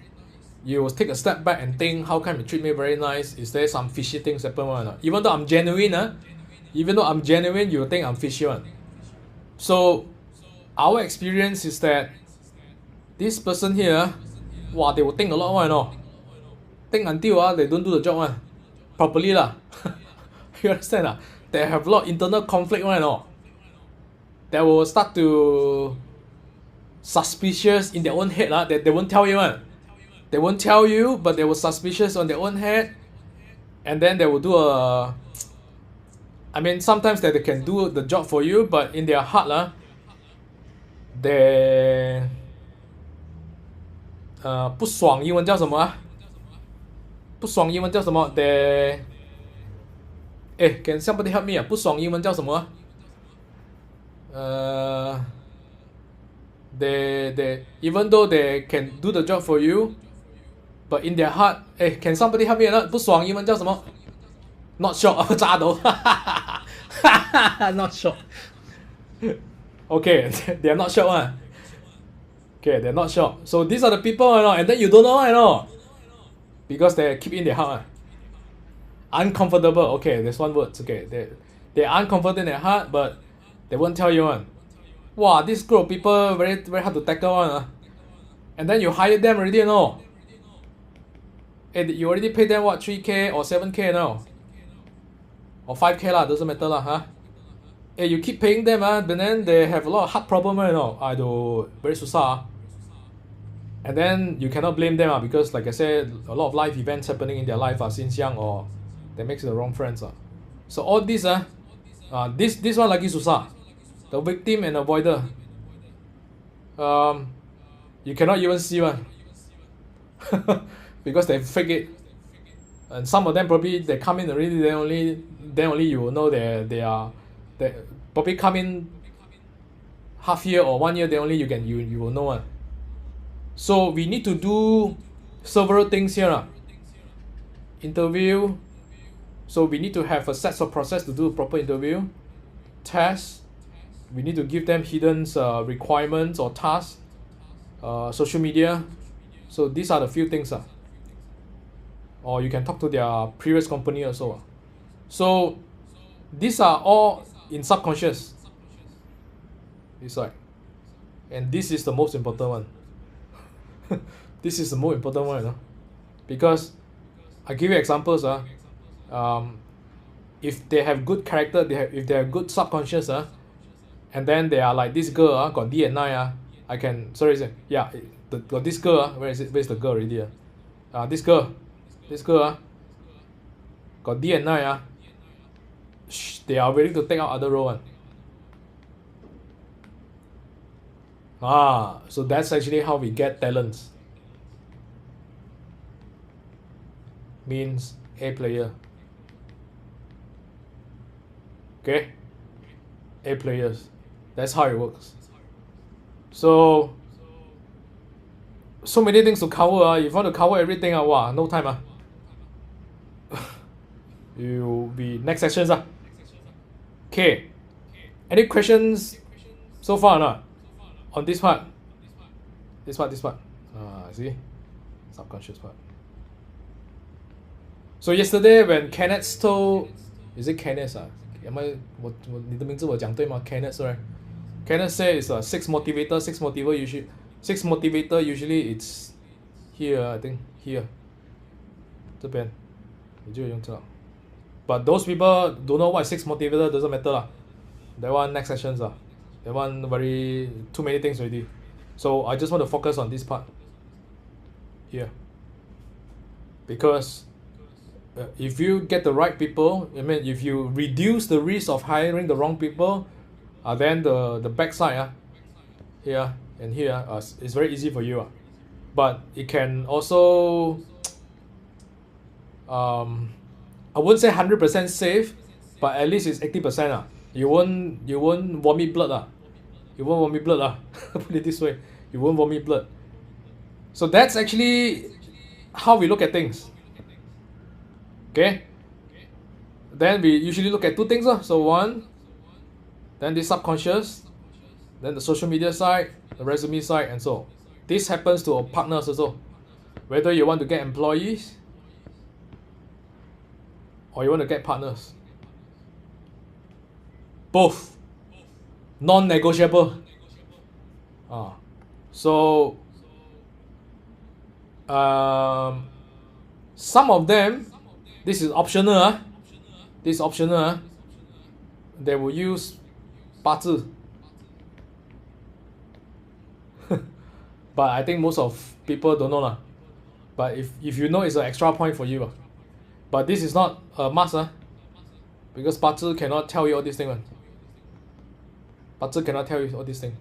you will take a step back and think, how come you treat me very nice? Is there some fishy things happen or not? Even though I'm genuine, you will think I'm fishy one. So our experience is that this person here, they will think a lot one, think until they don't do the job properly lah. You understand? They have a lot of internal conflict one, they will start to suspicious in their own head that they won't tell you one. They won't tell you, but they were suspicious on their own head, and then they will do sometimes that they can do the job for you, but in their heart, they 不爽英文叫什么不爽英文叫什么 they can somebody help me 不爽英文叫什么they even though they can do the job for you, but in their heart, can somebody help me 不爽英文叫什么 not sure 炸到not sure. Okay, they are not sure one. Okay, they're not sure. So these are the people, and then you don't know, because they keep in their heart. Uncomfortable. Okay, there's one word. Okay, they're uncomfortable in their heart, but they won't tell you one. Wow, this group of people very very hard to tackle one. And then you hire them already, and you already pay them what 3K or 7K now, or 5K lah, doesn't matter lah, you keep paying them, but then they have a lot of heart problem, Aduh, very susah. And then you cannot blame them because like I said, a lot of life events happening in their life since young, or they makes the wrong friends. So all this this one lagi susah. The victim and avoider. You cannot even see one. Because they fake it. And some of them probably they come in already, then only you will know they probably come in half year or 1 year, then only you will know one. So we need to do several things here. Interview. So we need to have a set of process to do a proper interview. Test. We need to give them hidden requirements or tasks. Social media. So these are the few things. Or you can talk to their previous company also. So these are all in subconscious. It's like, and this is the most important one. This is the most important one, because I give you examples. If they have good character, if they have good subconscious, and then they are like this girl, got D and I, I can got this girl, where's the girl already? This girl, got D and I, they are willing to take out other role one. So that's actually how we get talents. Means A player. Okay? A players. That's how it works. So many things to cover. If you want to cover everything, no time. You'll be next sessions. Okay. Any questions so far or not? On this part? This part. See? Subconscious part. So yesterday when Kenneth told, is it Kenneth? Kenneth, right? Kenneth says it's 6 motivator. 6 motivator usually it's here, I think here. 这边你就用这个. But those people don't know what 6 motivator, doesn't matter. That one next sessions. That one too many things already. So I just want to focus on this part here. Because if you get the right people, if you reduce the risk of hiring the wrong people, then the backside here and here is very easy for you. But it can also I wouldn't say 100% safe, but at least it's 80%. You won't vomit blood. You won't vomit blood. Put it this way, you won't vomit blood. So that's actually how we look at things. Okay. Then we usually look at 2 things. So 1, then the subconscious, then the social media side, the resume side, and so. This happens to our partners also. Whether you want to get employees or you want to get partners. Both. Non-negotiable. So some of them, this is optional. This is optional. They will use 八字. But I think most of people don't know. But if you know, it's an extra point for you. But this is not a must. Because 八字 cannot tell you all these things. 八字 cannot tell you all these things.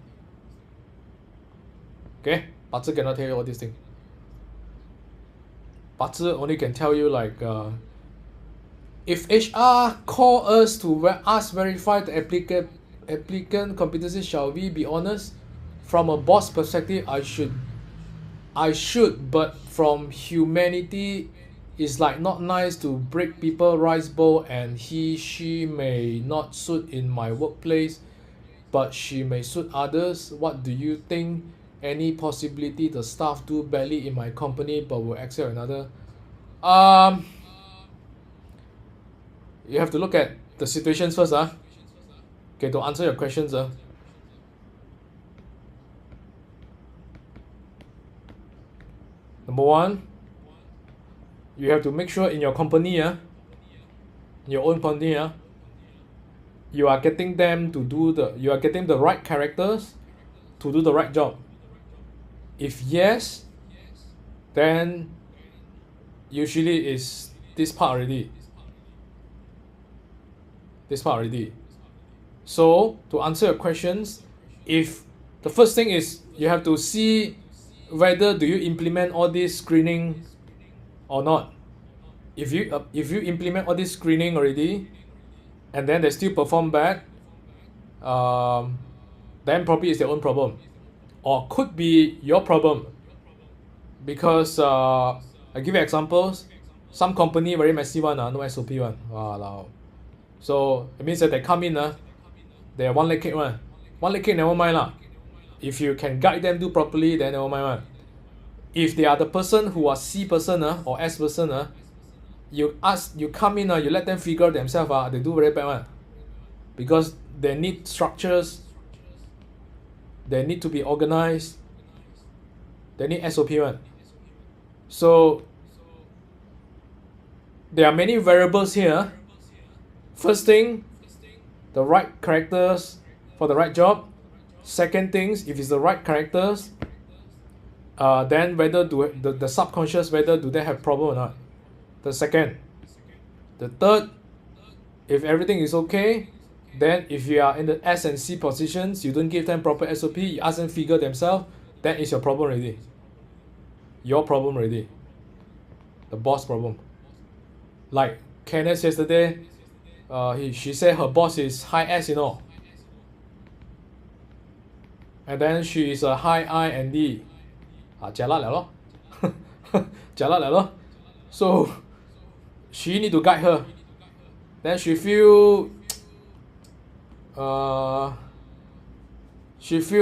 Okay? 八字 cannot tell you all these things. 八字 only can tell you like if HR call us to ask verify the applicant competency, shall we be honest? From a boss perspective, I should, but from humanity, it's like not nice to break people rice bowl, and she may not suit in my workplace, but she may suit others. What do you think? Any possibility the staff do badly in my company but will excel in another? You have to look at the situations first. Okay, to answer your questions. Number 1, you have to make sure in your company, your own company, you are getting them to you are getting the right characters to do the right job. If yes, then usually is this part already. This part already. So to answer your questions, if the first thing is you have to see whether do you implement all this screening or not. If you implement all this screening already, and then they still perform bad, then probably it's their own problem, or could be your problem. Because I give you examples. Some company very messy one, no SOP one. Wow. So it means that they come in, they are one leg kick one. One leg kick never mind lah. If you can guide them do properly, then never mind one. If they are the person who are C person or S person, you come in, you let them figure themselves, they do very bad one. Because they need structures, they need to be organized, they need SOP one. So there are many variables here. First thing, the right characters for the right job. Second things, if it's the right characters, then whether do the subconscious, whether do they have problem or not. The second. The third, if everything is okay, then if you are in the S and C positions, you don't give them proper SOP, you ask them figure themselves, then it's your problem already. Your problem already. The boss problem. Like Kenneth yesterday, she said her boss is high S, and then she is a high I and D. Jialat liao lor. Jialat liao lor. So she need to guide her. Then she feel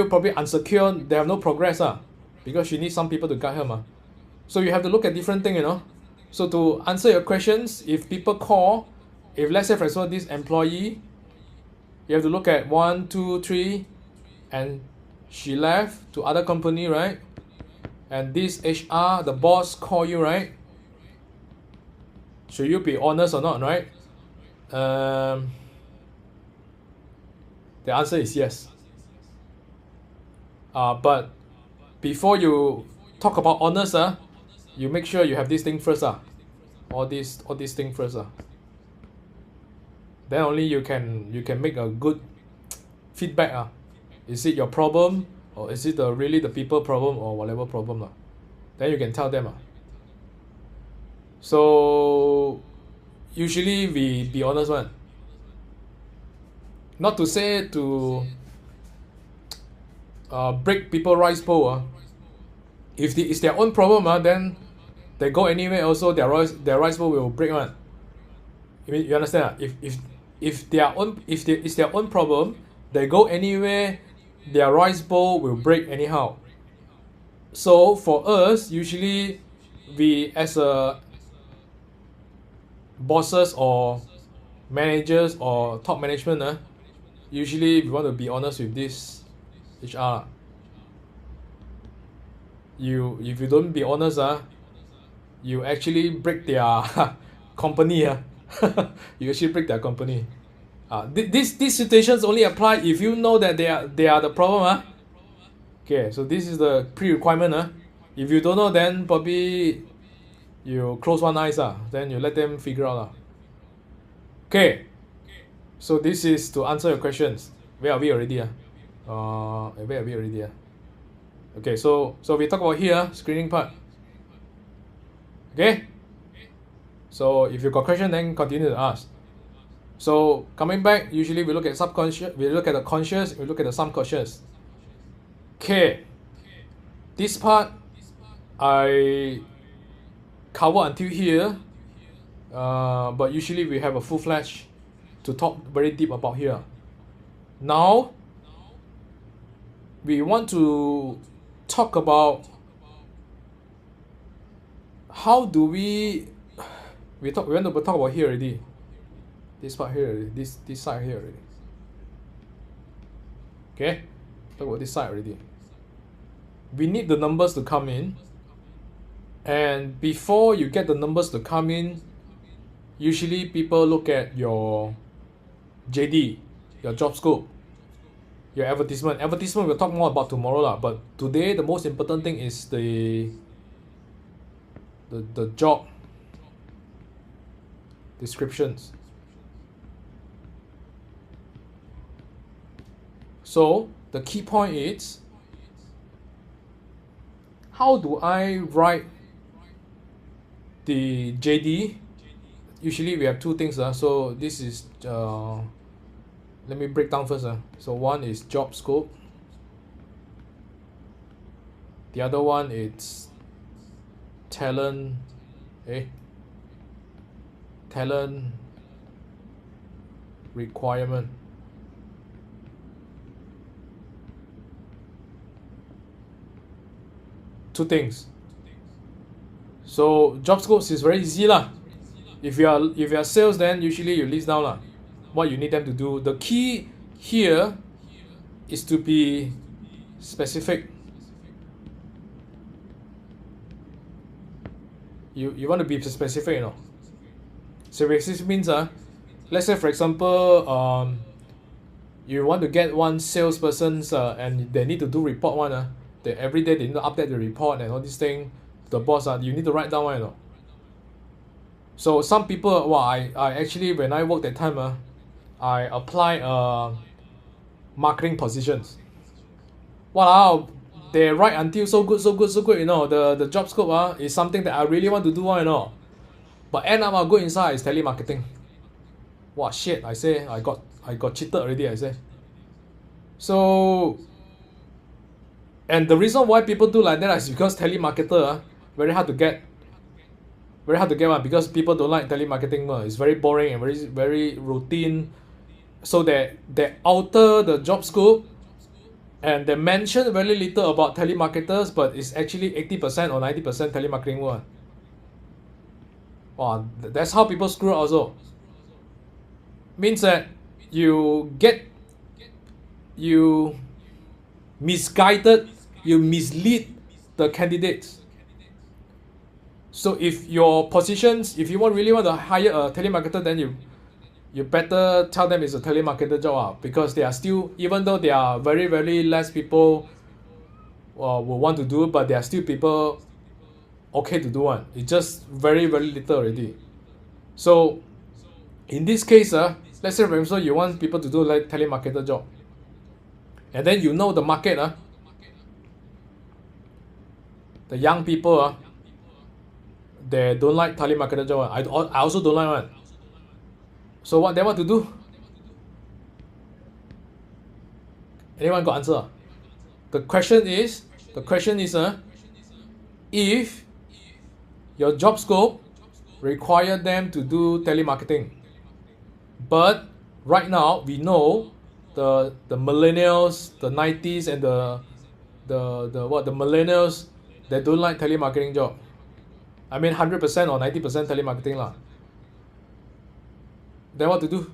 probably insecure, they have no progress because she needs some people to guide her. So you have to look at different things, So to answer your questions, if people call, if let's say for example this employee, you have to look at 1, 2, 3, and she left to other company, right? And this HR, the boss, call you, right? Should you be honest or not, right? The answer is yes. But before you talk about honest, you make sure you have this thing first, all these thing first, then only you can make a good feedback. Is it your problem, or is it really the people problem, or whatever problem then you can tell them. So usually we be honest one. Not to say to break people rice bowl. If it's their own problem, then they go anywhere also their rice bowl will break one. You understand? If it's their own problem, they go anywhere, their rice bowl will break anyhow. So for us, usually we as a bosses or managers or top management, usually we want to be honest with this HR. If you don't be honest, you actually break their company. You actually break their company. These situations only apply if you know that they are the problem. Okay, so this is the pre-requirement. If you don't know, then probably you close one eye, then you let them figure out. Okay, so this is to answer your questions. Where are we already? Where are we already? Okay, so we talk about here, screening part. Okay, so if you got question, then continue to ask. So coming back, usually we look at subconscious, we look at the conscious, we look at the subconscious. Okay, this part I cover until here, but usually we have a full-fledged to talk very deep about here. Now we want to talk about how do we want to talk about here already. This part here already, this side here already. Okay, talk about this side already. We need the numbers to come in, and before you get the numbers to come in, usually people look at your JD, your job scope, your advertisement. Advertisement we'll talk more about tomorrow, but today the most important thing is the the job descriptions. So the key point is, how do I write the JD? Usually we have two things. So this is, let me break down first. So one is job scope. The other one is talent, talent requirement. Two things. So job scopes is very easy lah. If you are sales, then usually you list down lah what you need them to do. The key here is to be specific. You want to be specific, you know. Specific means let's say for example, you want to get one salesperson and they need to do report one they every day they need to update the report and all this thing. The boss you need to write down one, you know. So some people, I actually, when I worked that time I apply marketing positions. Wow, they write until so good, you know. The job scope is something that I really want to do, you know. But end up I go inside is telemarketing. Wow, shit, I say I got cheated already, I say. So, and the reason why people do like that is because telemarketer very hard to get. Very hard to get one, because people don't like telemarketing. It's very boring and very routine. So they alter the job scope and they mention very little about telemarketers, but it's actually 80% or 90% telemarketing one. Wow, that's how people screw up also. Means that you misguided, you mislead the candidates. So if your positions, if you really want to hire a telemarketer, then you better tell them it's a telemarketer job because they are still, even though there are very less people will want to do it, but there are still people okay to do one. It's just very little already. So in this case, let's say for example you want people to do like telemarketer job, and then you know the market, the young people, they don't like telemarketer job. I also don't like one. So what they want to do? Anyone got answer? The question is, if your job scope require them to do telemarketing, but right now we know the millennials, the 90s, and the millennials, they don't like telemarketing job. I mean 100% or 90% telemarketing lah. Then what to do?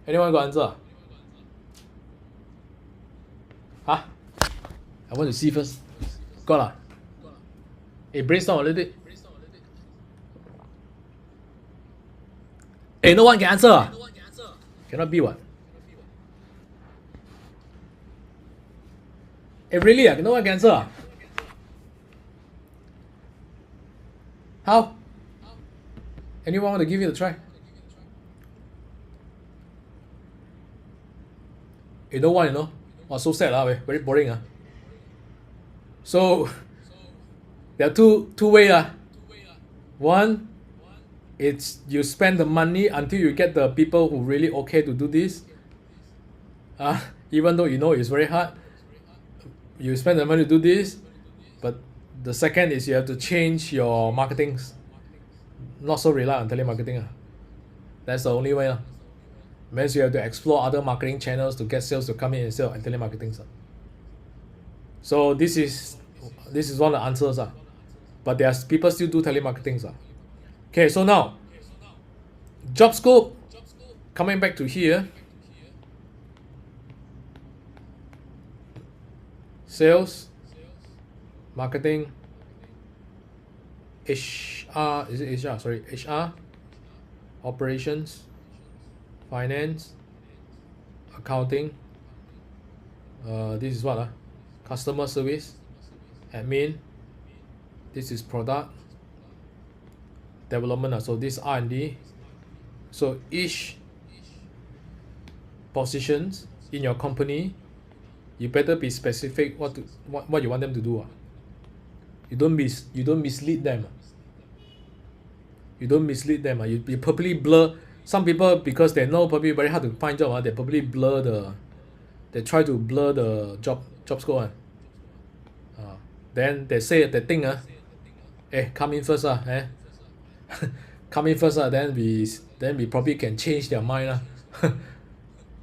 Anyone got answer? Huh? I want to see first. Got lah. Hey, brainstorm a little bit. Hey, no one can answer. Cannot be what? Hey, really? No one can answer. How? Anyone want to give it a try? You know what, you know? Oh, so sad, very boring. So there are two ways. One, it's you spend the money until you get the people who really okay to do this. Even though you know it's very hard, you spend the money to do this. But the second is you have to change your marketings. Not so rely on telemarketing. That's the only way. Means you have to explore other marketing channels to get sales to come in and sell and telemarketing. So this is one of the answers. But there's people still do telemarketing. Okay, so now job scope, coming back to here. Sales, marketing, HR, is it HR? Sorry, HR, operations, finance, accounting. This is what? Customer service, admin, This is product development. So this R&D. So each positions in your company, you better be specific what you want them to do. You don't mislead them. You don't mislead them. You purposely blur. Some people, because they know probably very hard to find job, they probably they try to blur the job scope. Then they say they think come in first come in first then we probably can change their mind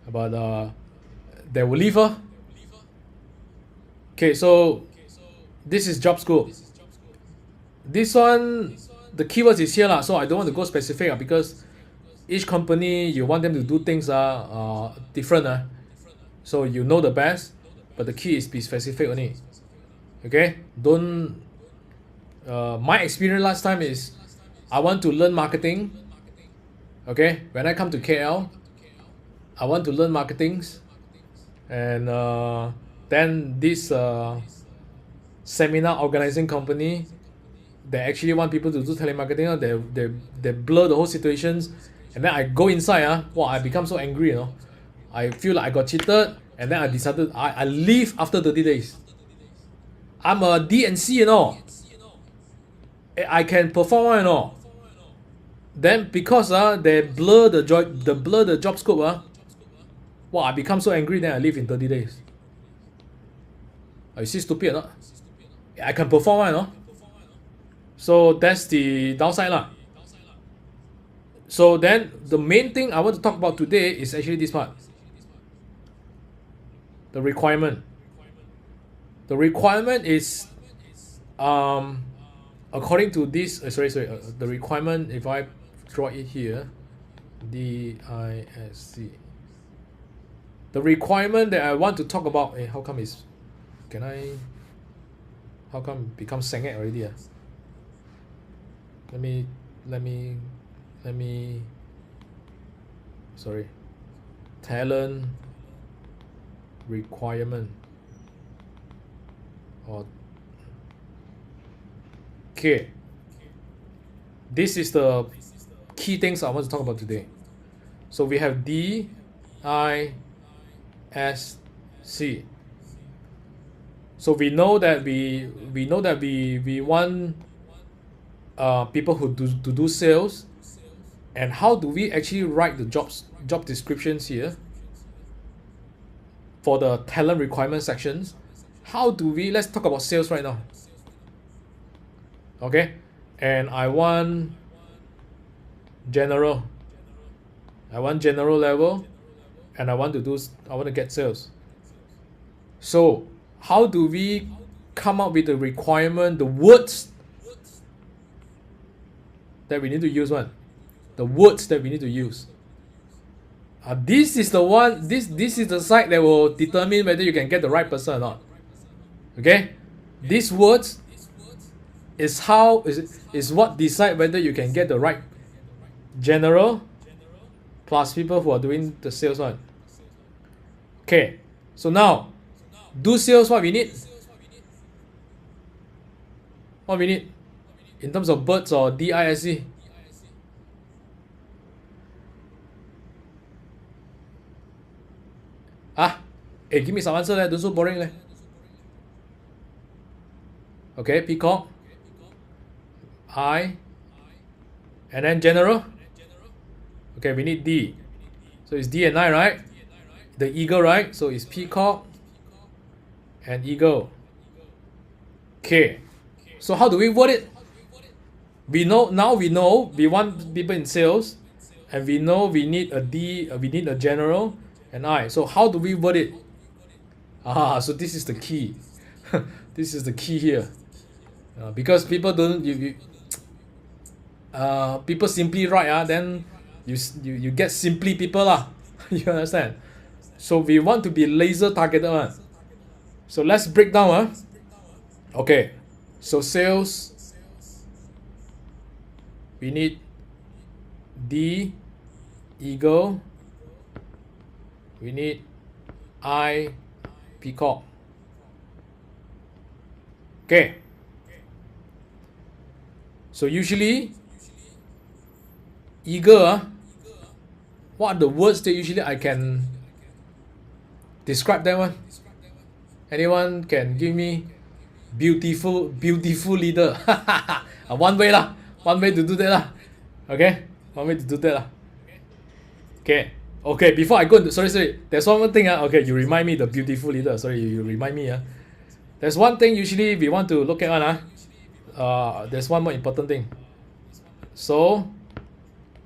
but they will leave Okay, so this is job scope. This one, the keywords is here so I don't want to go specific because each company you want them to do things different so you know the best, but the key is be specific only. Okay, don't my experience last time is I want to learn marketing. Okay, when I come to KL, I want to learn marketing, and then this seminar organizing company, they actually want people to do telemarketing. They blur the whole situations, and then I go inside I become so angry, I feel like I got cheated, and then I decided I leave after 30 days. I'm a D&C, I can perform, Then because they blur the job scope, I become so angry, then I leave in 30 days. You see stupid or not? I can perform, So that's the downside. So then the main thing I want to talk about today is actually this part. The requirement. The requirement is according to this the requirement, if I draw it here, DISC. The requirement that I want to talk about, how come it become Sengek already? Let me talent requirement. Okay, this is the key things I want to talk about today. So we have DISC. So we know that we want people who do sales. And how do we actually write the job descriptions here for the talent requirement sections? Let's talk about sales right now. Okay, and I want general level, and I want to get sales. So how do we come up with the requirement, the words that we need to use? The words that we need to use. This is the one. This is the site that will determine whether you can get the right person or not. Okay, these words is what decide whether you can get the right general plus people who are doing the sales one. Okay, so now do sales. What we need? What we need in terms of words or DISC? Give me some answer don't so boring Okay, peacock, I, and then general. Okay, we need D. So it's D and I, right? The eagle, right? So it's peacock and eagle. Okay, so how do we word it? We know we want people in sales, and we know we need a D, we need a general and I. So how do we word it? So this is the key. This is the key here. Because people don't people simply write then you get simply people you understand? So we want to be laser targeted So let's break down Okay, so sales, we need D, eagle, we need I, peacock. Okay, So usually, eager, what are the words that usually I can describe that one? Anyone can give me beautiful leader? One way lah. One way to do that lah. Okay? One way to do that lah. Okay. Okay, before I go into, sorry. There's one more thing. Okay, you remind me the beautiful leader. Sorry, you remind me. There's one thing usually we want to look at one. There's one more important thing. So,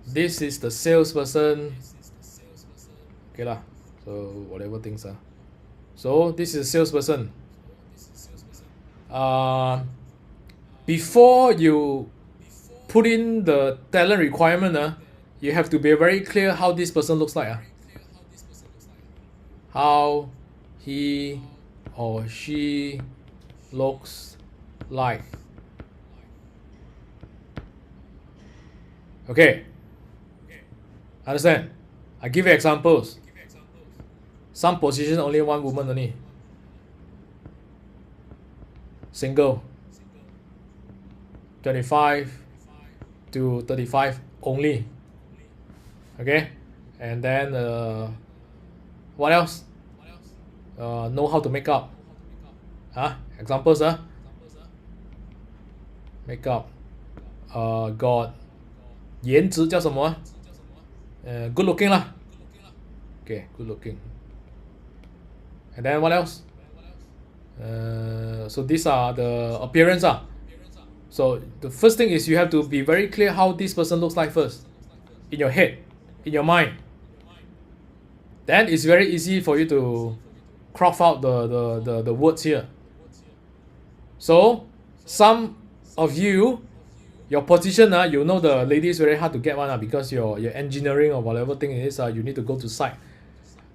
this is the salesperson. Okay lah. So, whatever things are. So, this is a salesperson. Before you put in the talent requirement, you have to be very clear how this person looks like. How he or she looks like. Okay. Understand? I give you examples. Some position only one woman only. Single. 25 to 35 only. Okay, and then what else? Know how to make up. Examples. Make up. Got 颜值叫什么？Good looking lah. Okay, good looking. And then what else? So these are the appearance. So the first thing is you have to be very clear how this person looks like first, in your head, in your mind. Then it's very easy for you to crop out the words here. So some of you, your position, you know the lady is very hard to get one because your engineering or whatever thing it is, you need to go to site.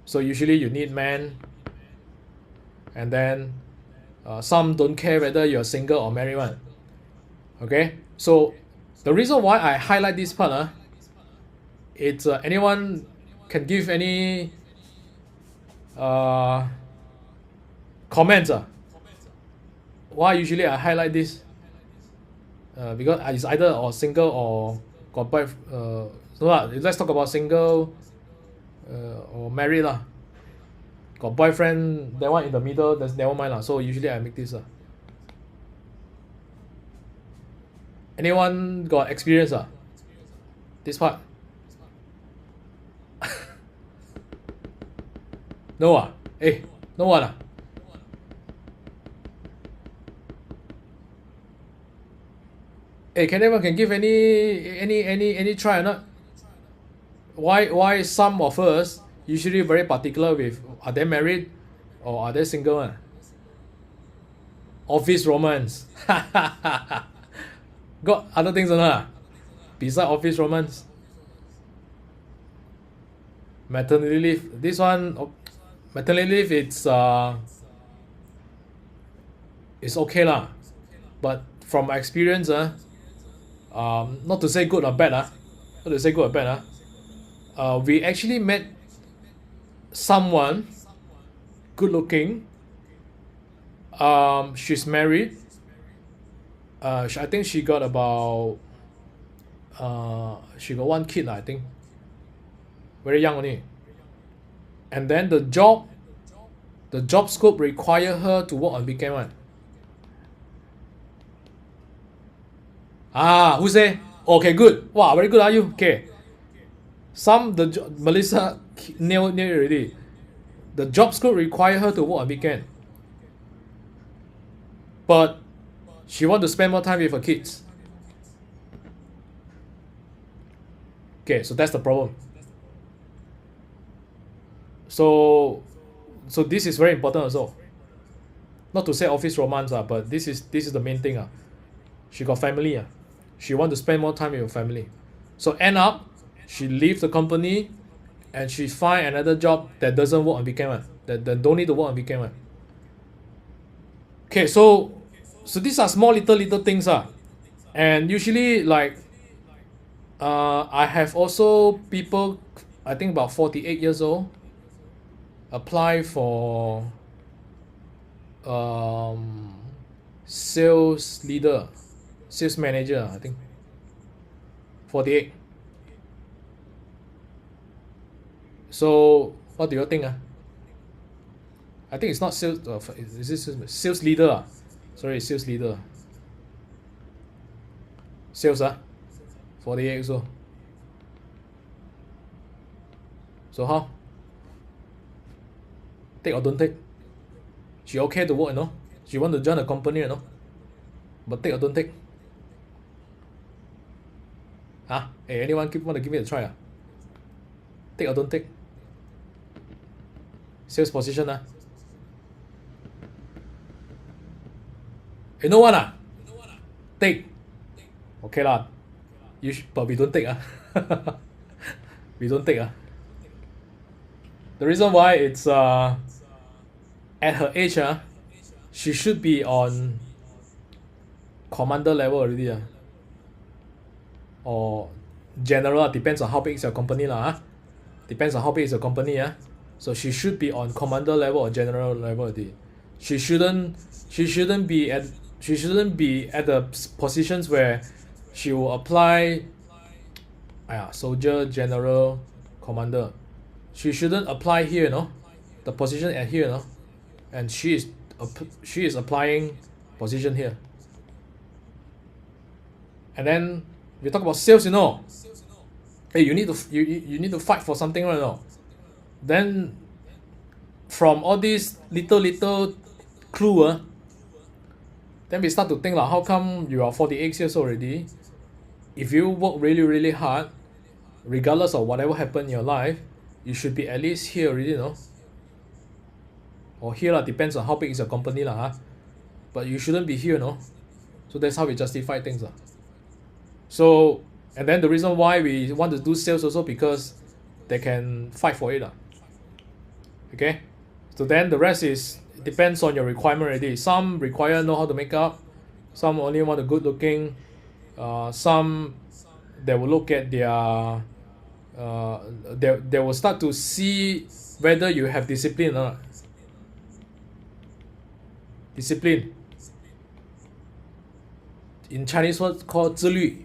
So usually you need man. And then some don't care whether you're single or married one. Okay, so the reason why I highlight this part, it's anyone can give any comments. Why usually I highlight this? Because it's either or single or got boyfriend. Let's talk about single or married lah. Got boyfriend, that one in the middle, that's never mind lah. So usually I make this. Anyone got experience? This part? No no one. Can anyone can give any try or not? Why some of us usually very particular with are they married or are they single? Office romance. Got other things or not? Besides office romance. Maternity leave. This one, maternity leave, it's okay lah. But from my experience, not to say good or bad, we actually met someone good looking. She's married. I think she got about she got one kid, I think. Very young only. And then the job scope require her to work on weekend one. Who say? Okay, good. Wow, very good are you? Okay. Melissa nailed already. The job scope require her to work on weekend. But she want to spend more time with her kids. Okay, so that's the problem. So this is very important also. Not to say office romance, but this is the main thing. She got family. She want to spend more time with her family. So end up, she leave the company and she find another job that doesn't work on weekend. That don't need to work on weekend. Okay, so these are small little things. And usually like I have also people, I think about 48 years old, apply for sales leader, sales manager, I think. 48. So what do you think? I think it's not sales. Is this sales leader? Sorry, sales leader. Sales 48 also. So how? Take or don't take? She okay to work, She want to join the company, But take or don't take? Hey, anyone want to give it a try? Take or don't take? Sales position, You know what? Take. Okay lah. But we don't take. We don't take. The reason why it's at her age, she should be on commander level already. Or general, depends on how big is your company. Depends on how big is your company. So she should be on commander level or general level already. She shouldn't be at the positions where she will apply soldier, general, commander. She shouldn't apply here, the position at here, and she is applying position here. And then we talk about sales, Hey, you need to fight for something, right? Then from all these little clue, then we start to think how come you are 48 years old already? If you work really, really hard, regardless of whatever happened in your life, you should be at least here already, Or here, depends on how big is your company, But you shouldn't be here, So that's how we justify things. So, and then the reason why we want to do sales also because they can fight for it. Okay? So then the rest depends on your requirement already. Some require know how to make up. Some only want a good looking. Some they will look at their they will start to see whether you have discipline or not. Discipline. In Chinese word called 自律.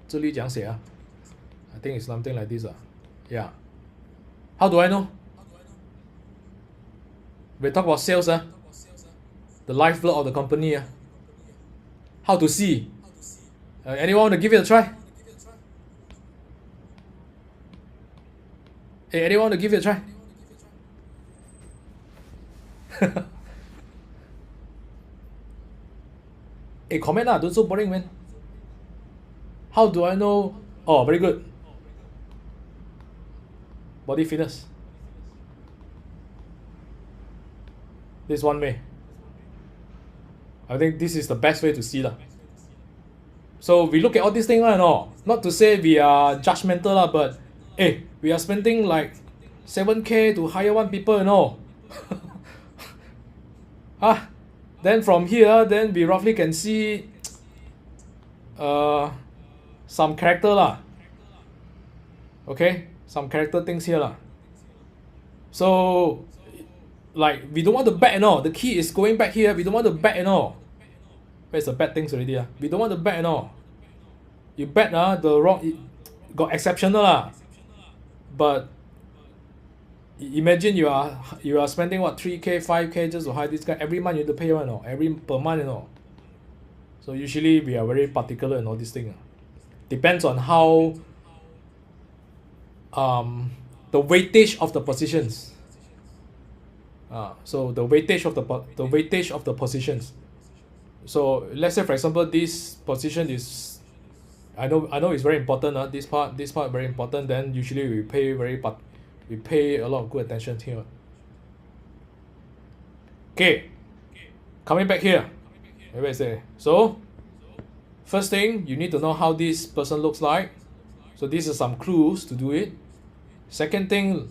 自律讲写 I think it's something like this. Yeah. How do I know? We talk about sales, the lifeblood of the company. How to see? Anyone want to give it a try? Hey, anyone want to give it a try? Hey, comment don't so boring, man. How do I know? Oh, very good. Body fitness. This one way. I think this is the best way to see. So we look at all these things, not to say we are judgmental, but hey, we are spending like 7K to hire one people, Then from here, then we roughly can see some character Okay, some character things here So like we don't want to bet, the key is going back here. We don't want to bet, Where's the bad things already? We don't want to bet, You bet the wrong got exceptional But imagine you are spending what 3K 5K just to hire this guy. Every month you have to pay one, every per month, So usually we are very particular in all these things. Depends on how the weightage of the positions. So the weightage of the positions. So let's say for example this position is, I know it's very important. This part very important. Then usually we pay a lot of good attention here. Okay, coming back here. Maybe I say so. First thing, you need to know how this person looks like. So these are some clues to do it. Second thing,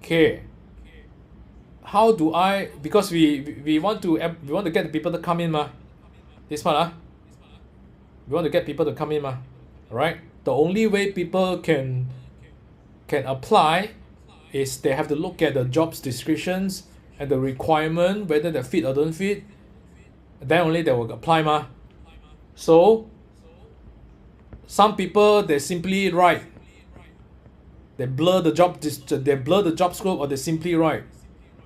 okay. How do I? Because we want to get the people to come in, This part, we want to get people to come in, Alright. The only way people can apply is they have to look at the jobs descriptions and the requirement, whether they fit or don't fit. Then only they will apply, So some people they simply write. They blur the job scope, or they simply write.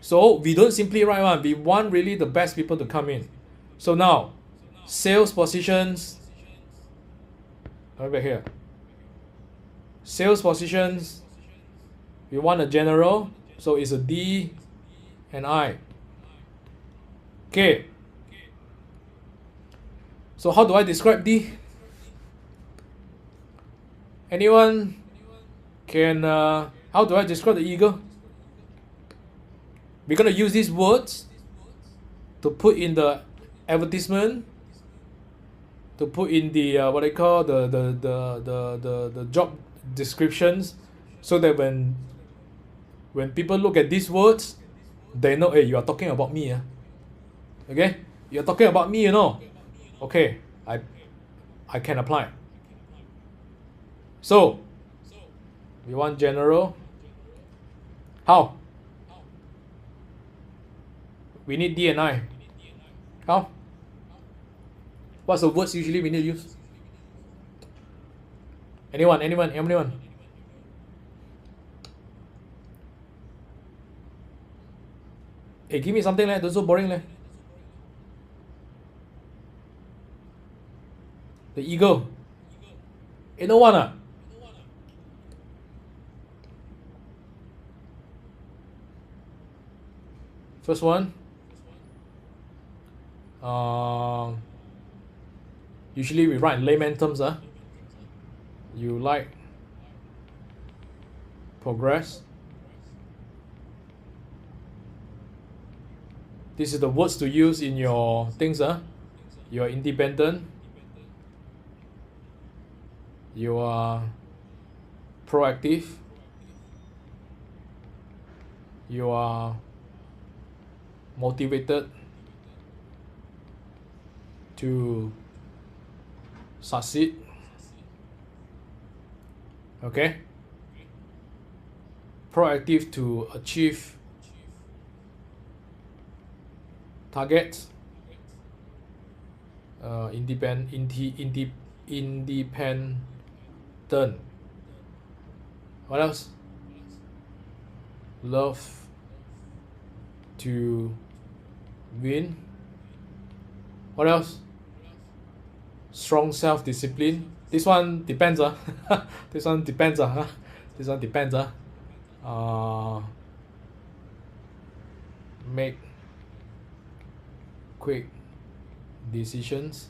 So we don't simply write one. We want really the best people to come in. So now, sales positions. Over here. Sales positions. We want a general, so it's a D and I. Okay. So how do I describe D? Anyone can, how do I describe the eagle? We're gonna use these words to put in the advertisement, to put in the what I call the job descriptions, so that when people look at these words, they know, hey, you are talking about me. Okay, you're talking about me, you know. Okay, I can apply. So we want general. How? We need D and I. How? What's the words usually we need to use? Anyone? Hey, give me something like, don't so boring like. The eagle. Ain't no one ah. First one. Usually we write in layman terms. You like progress. This is the words to use in your things. You are independent. You are proactive. You are motivated to succeed. Okay? Proactive to achieve targets. Independent. What else? Love to win. What else? Strong self-discipline. This one depends. This one depends. This one depends. Make quick decisions.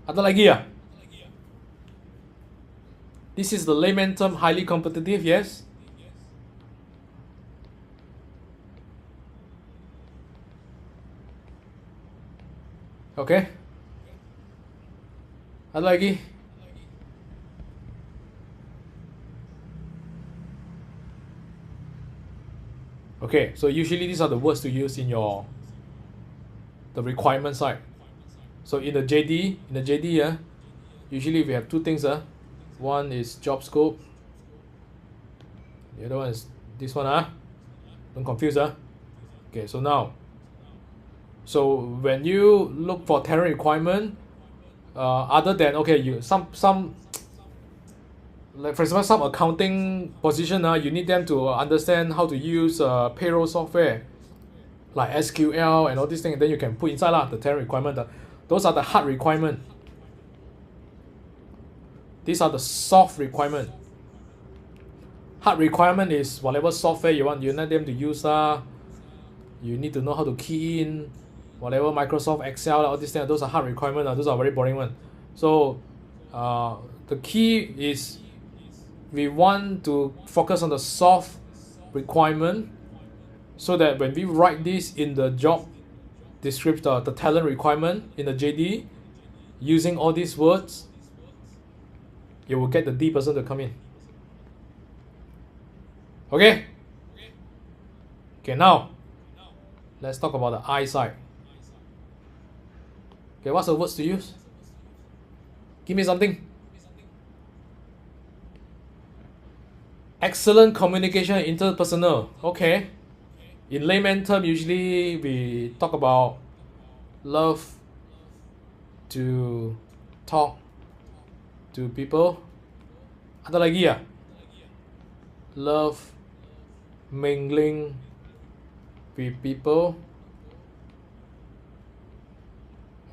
Ada lagi ya? This is the layman term, highly competitive, yes? Okay. Ada lagi? Okay, so usually these are the words to use in the requirement side. So in the JD, usually we have two things. One is job scope. The other one is this one. Don't confuse. Okay, so now, so when you look for talent requirement, other than some like for example some accounting position, you need them to understand how to use payroll software like SQL and all these things. Then you can put inside the talent requirement. Those are the hard requirement. These are the soft requirement. Hard requirement is whatever software you want them to use. You need to know how to key in whatever Microsoft Excel, all these things. Those are hard requirement. Those are very boring one. So the key is we want to focus on the soft requirement, so that when we write this in the job descriptor, the talent requirement in the JD, using all these words, you will get the D person to come in. Okay? Okay, now let's talk about the I side. Okay, what's the words to use? Give me something. Excellent communication and interpersonal. Okay. In layman term, usually we talk about love to talk to people. Ada lagi ya? Love mingling with people.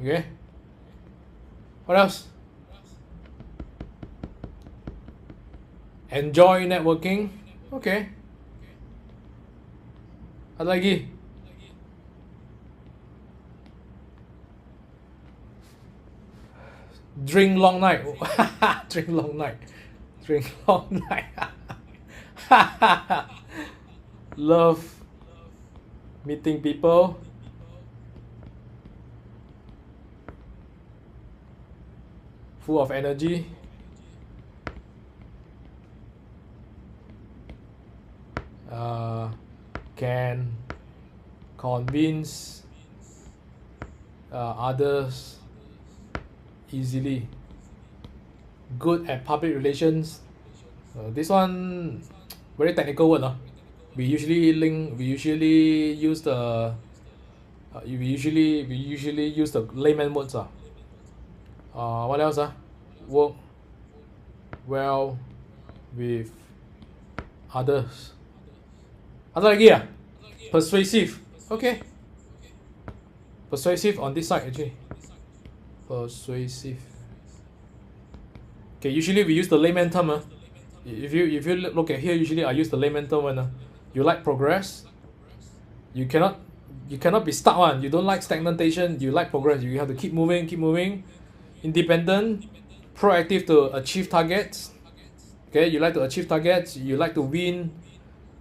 Okay. What else? Enjoy networking. Okay. Ada lagi? Drink long night. Drink long night. Drink long night. Love meeting people. Full of energy. Can convince others easily. Good at public relations. This one very technical word. We usually use the layman words. What else? Work well with others. Ada lagi ya? Persuasive. Okay. Persuasive on this side actually. Persuasive. Okay, usually we use the layman term. If you look at here, usually I use the layman term when you like progress. You cannot be stuck one. You don't like stagnation. You like progress. You have to keep moving. Independent, proactive to achieve targets. Okay, you like to achieve targets. You like to win.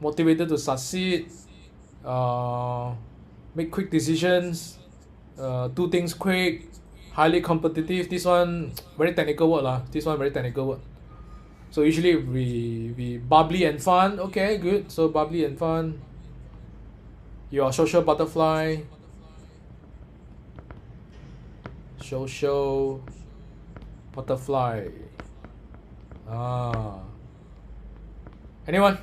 Motivated to succeed. Make quick decisions. Do things quick. Highly competitive. This one very technical word lah. This one very technical word. So usually we bubbly and fun. Okay, good. So bubbly and fun. You are social butterfly. Social butterfly. Anyone?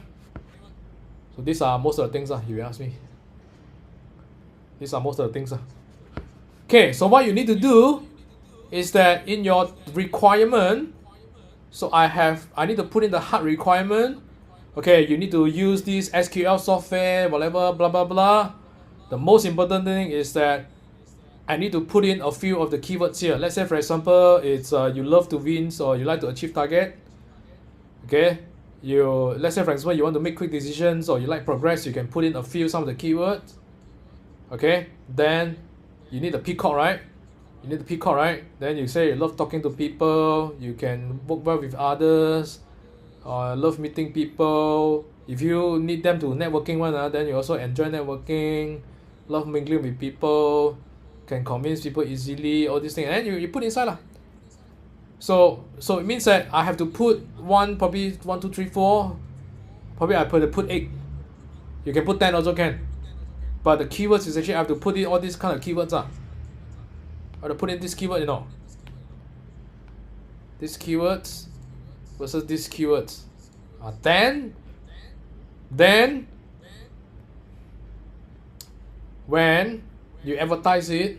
So these are most of the things if you ask me. These are most of the things. Okay, so what you need to do is that in your requirement, so I need to put in the hard requirement. Okay, you need to use this SQL software, whatever, blah blah blah. The most important thing is that I need to put in a few of the keywords here. Let's say for example, it's you love to win or you like to achieve target. Okay, let's say for example you want to make quick decisions or you like progress, you can put in some of the keywords. Okay, then you need the peacock, right? Then you say you love talking to people, you can work well with others, love meeting people. If you need them to networking then you also enjoy networking, love mingling with people, can convince people easily, all these things, and then you put inside lah. So it means that I have to put probably 1, 2, 3, 4. Probably I put 8. You can put 10 also can. But the keywords is actually I have to put in all these kind of keywords. I have to put in this keyword, These keywords versus these keywords. Then when you advertise it,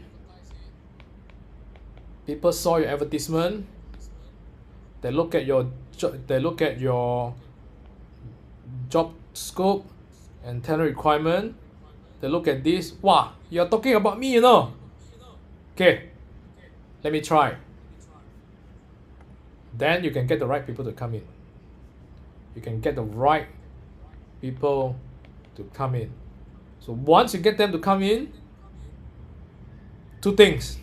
people saw your advertisement, they look at your job scope and talent requirement, they look at this, wow, you're talking about me, Okay, let me try. Then you can get the right people to come in. So once you get them to come in, 2 things.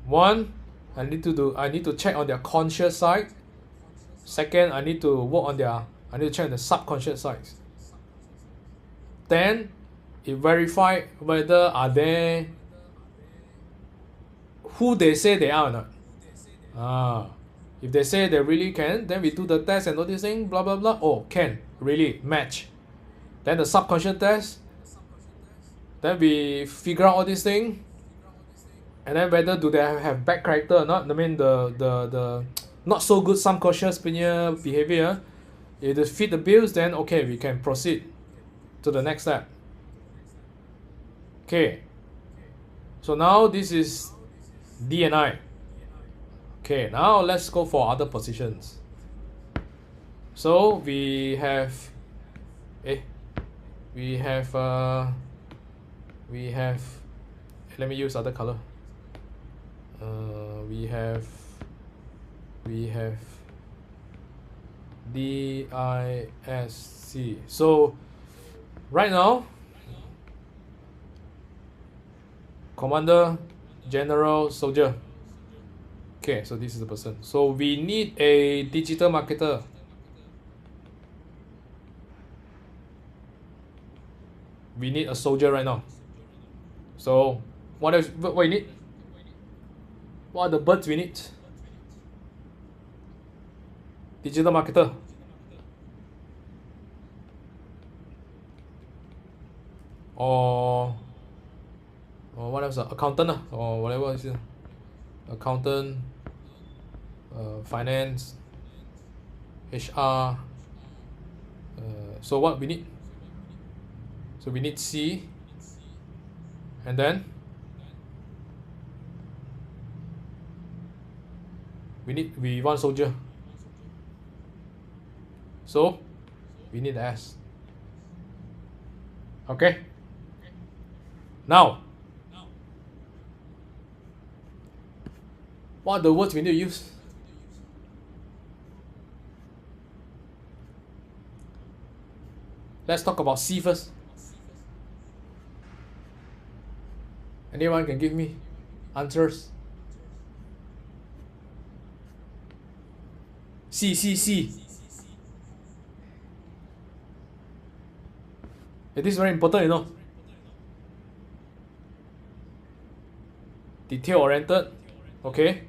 One, I need to check on their conscious side. Second, I need to check on the subconscious side. Then it verify whether are they who they say they are or not. If they say they really can, then we do the test and all these things, blah blah blah. Oh, can, really, match. Then the subconscious test. Then we figure out all these things. And then whether do they have bad character or not. I mean the not so good subconscious behavior. If they fit the bills, then okay, we can proceed to the next step. Okay. So now this is D&I. Okay, now let's go for other positions. So we have let me use other color. We have DISC. So right now, Commander, General, Soldier. Okay, so this is the person. So we need a digital marketer. We need a soldier right now. So what else? What we need? What are the birds we need? Digital marketer. Or what else? Accountant or whatever is it? Accountant, finance, HR. So what we need? So we need C, and then we want soldier. So we need S. Okay. Now, what are the words we need to use? Let's talk about C first. Anyone can give me answers? C. It is very important, you know. Detail oriented. Okay.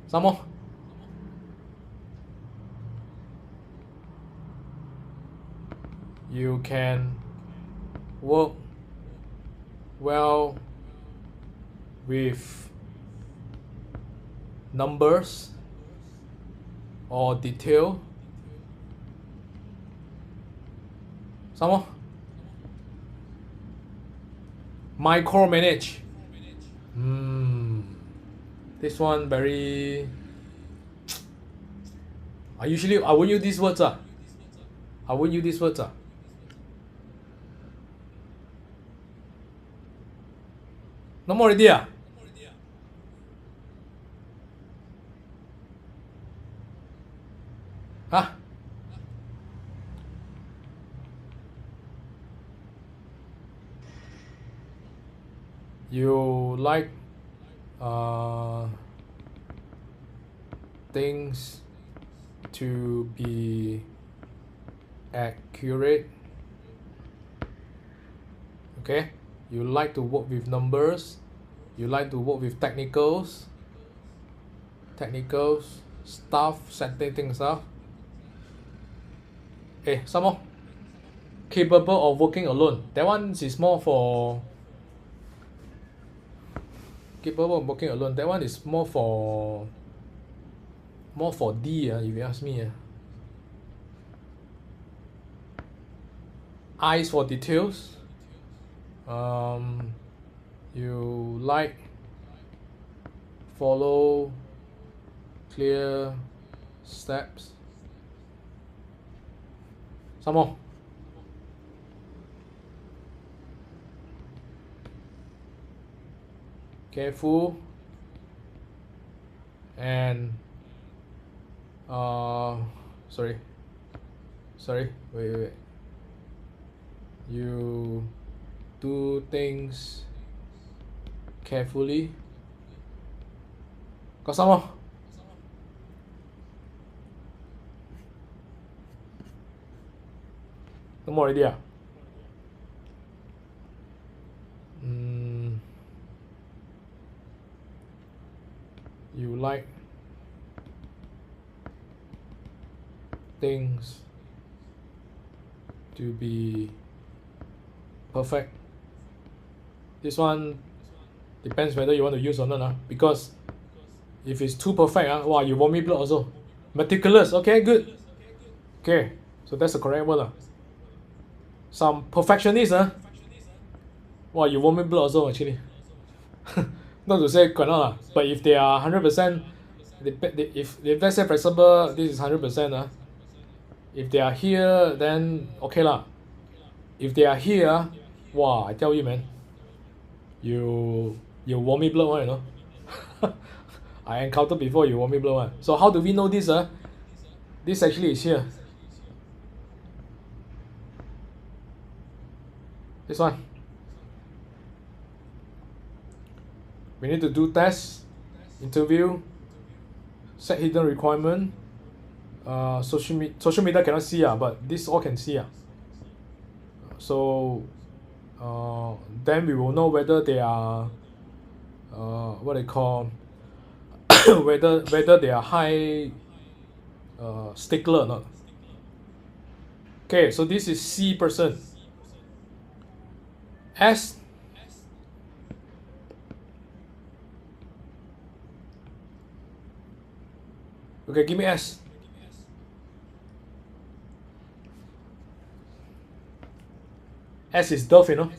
Some more. You can work well with numbers or detail. Some more. Micromanage. This one very. I won't use these words. I won't use these words. No more already. Huh? You like things to be accurate. Okay, you like to work with numbers, you like to work with technicals stuff, setting things up. Some more. Capable of working alone. That one is more for capable of working alone. That one is more for D, if you ask me. Eyes for details. You like follow clear steps. Some more. Careful and sorry, wait. You do things carefully. Got some more? No more idea. You like things to be perfect. This one depends whether you want to use or not, because if it's too perfect, wow, you vomit blood also. Meticulous, okay, good. Okay, so that's the correct word. Some perfectionist, wow, you vomit blood also actually. Not to say cannot lah, but if they are 100%, if let's say for example this is 100%, if they are here, then okay lah. If they are here, wow, I tell you, man, you vomit blood one, you know. I encountered before you vomit blood one. So how do we know this? This actually is here. This one. We need to do tests, interview, set hidden requirement. Social media cannot see, but this all can see. So then we will know whether they are what they call whether they are high stickler or not. Okay, so this is C person. S. Okay, give me S. S is dove, you know.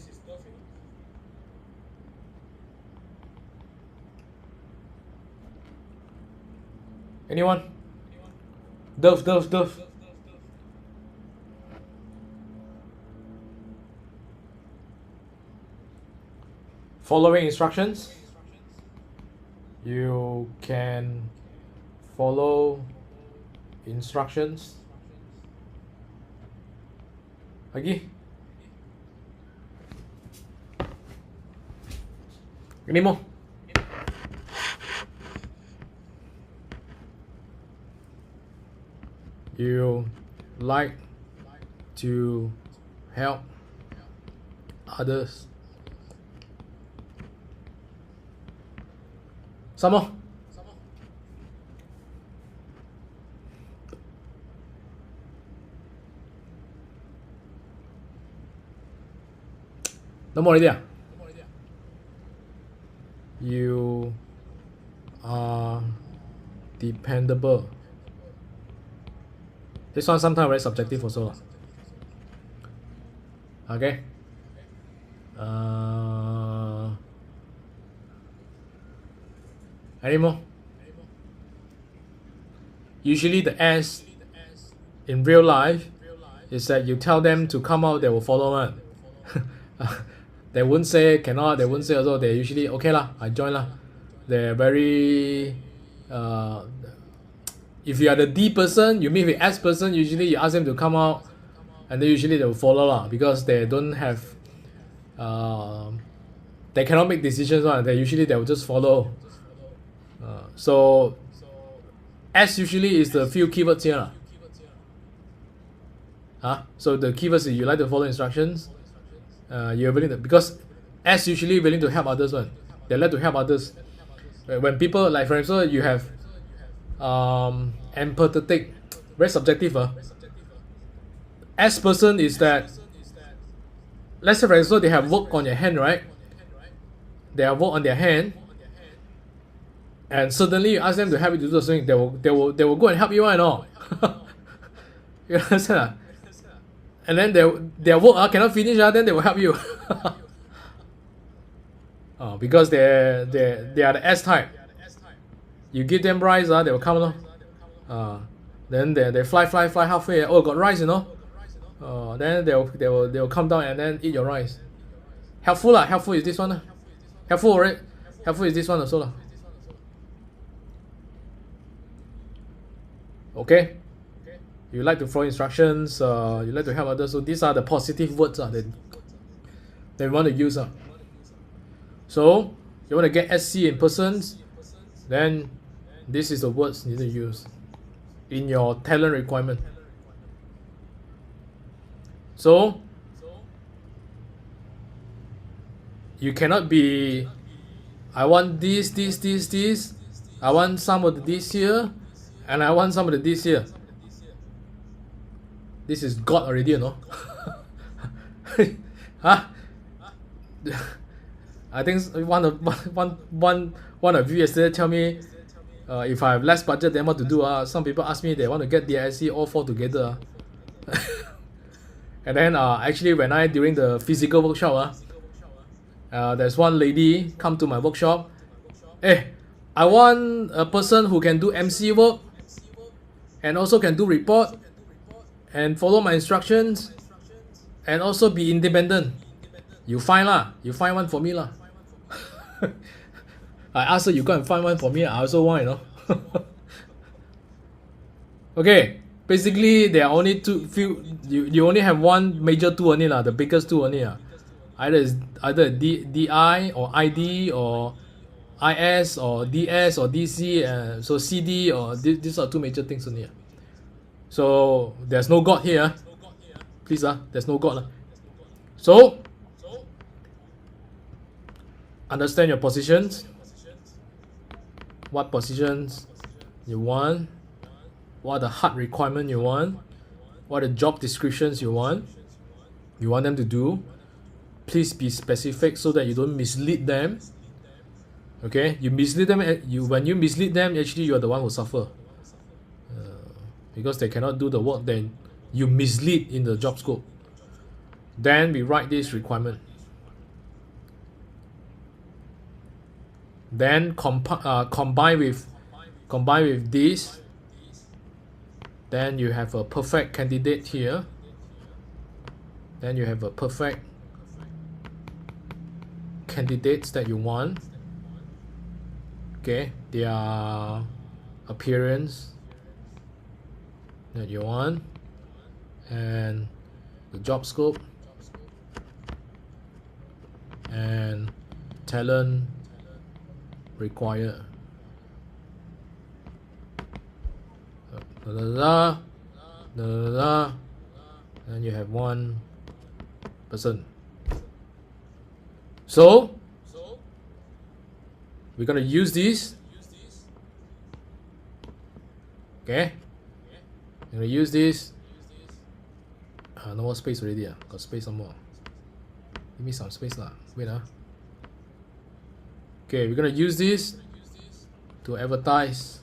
Anyone? Dove. Following instructions. You can follow instructions. Lagi? Any more? You like to help others. Some more. No more already. You are dependable. This one sometimes very subjective also. Okay. Any more? Usually the S in real life is that you tell them to come out, they will follow one. They won't say cannot, they won't say also, they usually okay lah, I join lah. They're very if you are the D person, you meet with S person, usually you ask them to come out and then usually they will follow lah, because they don't have they cannot make decisions one. They will just follow. So S usually is the few keywords here lah. So the keywords is you like to follow instructions. You're willing to, because S usually willing to help others one. They like to help others. When people, like for example, you have empathetic, very subjective. S person is that, let's say for example they have work on your hand, right? They have work on their hand, and suddenly you ask them to help you to do something, they will go and help you, you know. You understand? And then their work cannot finish, then they will help you. Because they are the S type. You give them rice, they will come along. Then they fly halfway. Oh, got rice, you know. Then they will come down and then eat your rice. Helpful lah. Helpful is this one. Helpful, right? Helpful is this one also lah. Okay. You like to follow instructions. You like to help others. So these are the positive words that we want to use. So you want to get SC in persons, then this is the words you need to use in your talent requirement. So you cannot be, I want this, I want some of this here, and I want some of this here. This is God already, you know. Huh? I think one of you yesterday tell me, if I have less budget, then what to do? Some people ask me they want to get DISC all four together. And then actually when during the physical workshop, There's one lady come to my workshop. Hey, I want a person who can do MC work and also can do report and follow my instructions and also be independent. You find lah. You find one for me lah. I asked her, you go and find one for me. I also want, you know. Okay, basically there are only you only have one major tool only lah, the biggest tool only lah. Either DI or ID or IS or DS or DC, so CD or these are two major things only. So there's no God here. Please there's no God. So understand your positions. What positions you want? What are the hard requirements you want? What are the job descriptions you want them to do? Please be specific so that you don't mislead them. Okay, you mislead them. When you mislead them, actually you are the one who suffer, because they cannot do the work. Then you mislead in the job scope. Then we write this requirement. Then combine with this. Then you have a perfect candidate here. Then you have a perfect candidates that you want. Okay, their appearance that you want, and the job scope, and talent required. And you have one person. So we're gonna use this. Okay, I'm gonna use this. No more space already. Got space some more. Give me some space lah. Wait Okay, we're gonna use this to advertise.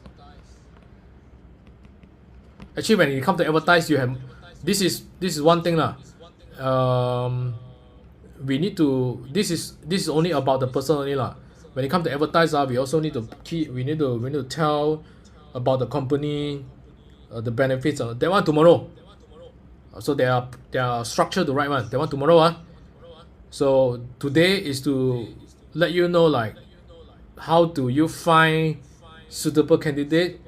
Actually, when you come to advertise, you have this is one thing lah. We need to this is only about the person only lah. When it comes to advertise, we also need to we need to tell about the company, the benefits. That one tomorrow. So they are structured the right one. That one tomorrow. So today is to let you know like how do you find suitable candidate,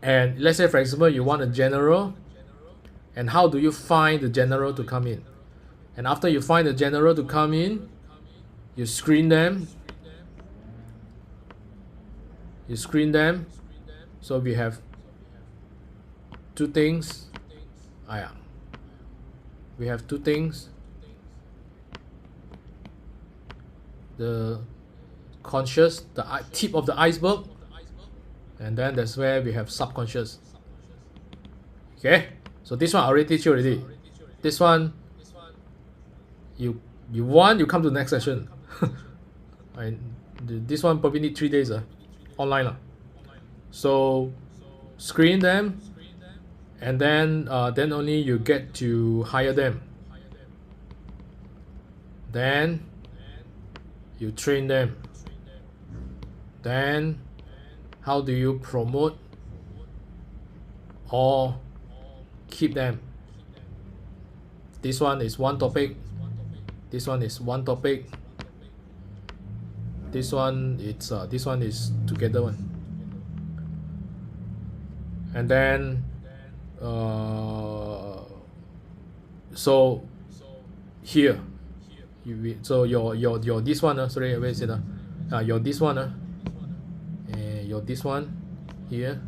and let's say for example you want a general, and how do you find the general to come in, and after you find the general to come in, you screen them. So we have two things. We have two things. The conscious, the tip of the iceberg, and then that's where we have subconscious. Okay, so this one I already teach you already. This one you come to the next session. And this one probably need 3 days online. So screen them, and then only you get to hire them. Then you train them. Then how do you promote or keep them? This one is one topic. This one is one topic. This one is together one. And then so here your this one sorry, where is it your this one your this one here.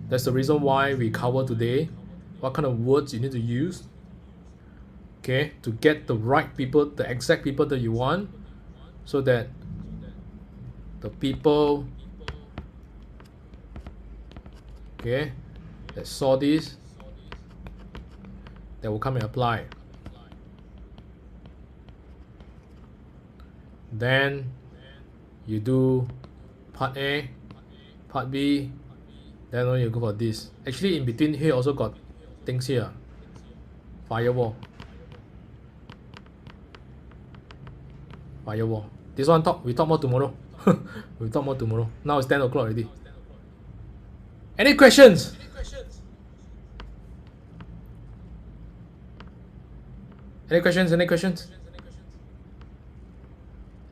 That's the reason why we cover today what kind of words you need to use, okay, to get the right people, the exact people that you want, so that the people, okay, that saw this, that will come and apply. Then you do part A, part B, then only you go for this. Actually in between here also got things here. Firewall. Firewall. This one we talk more tomorrow. We talk more tomorrow. Now it's 10 o'clock already. Any questions? Any questions? Any questions?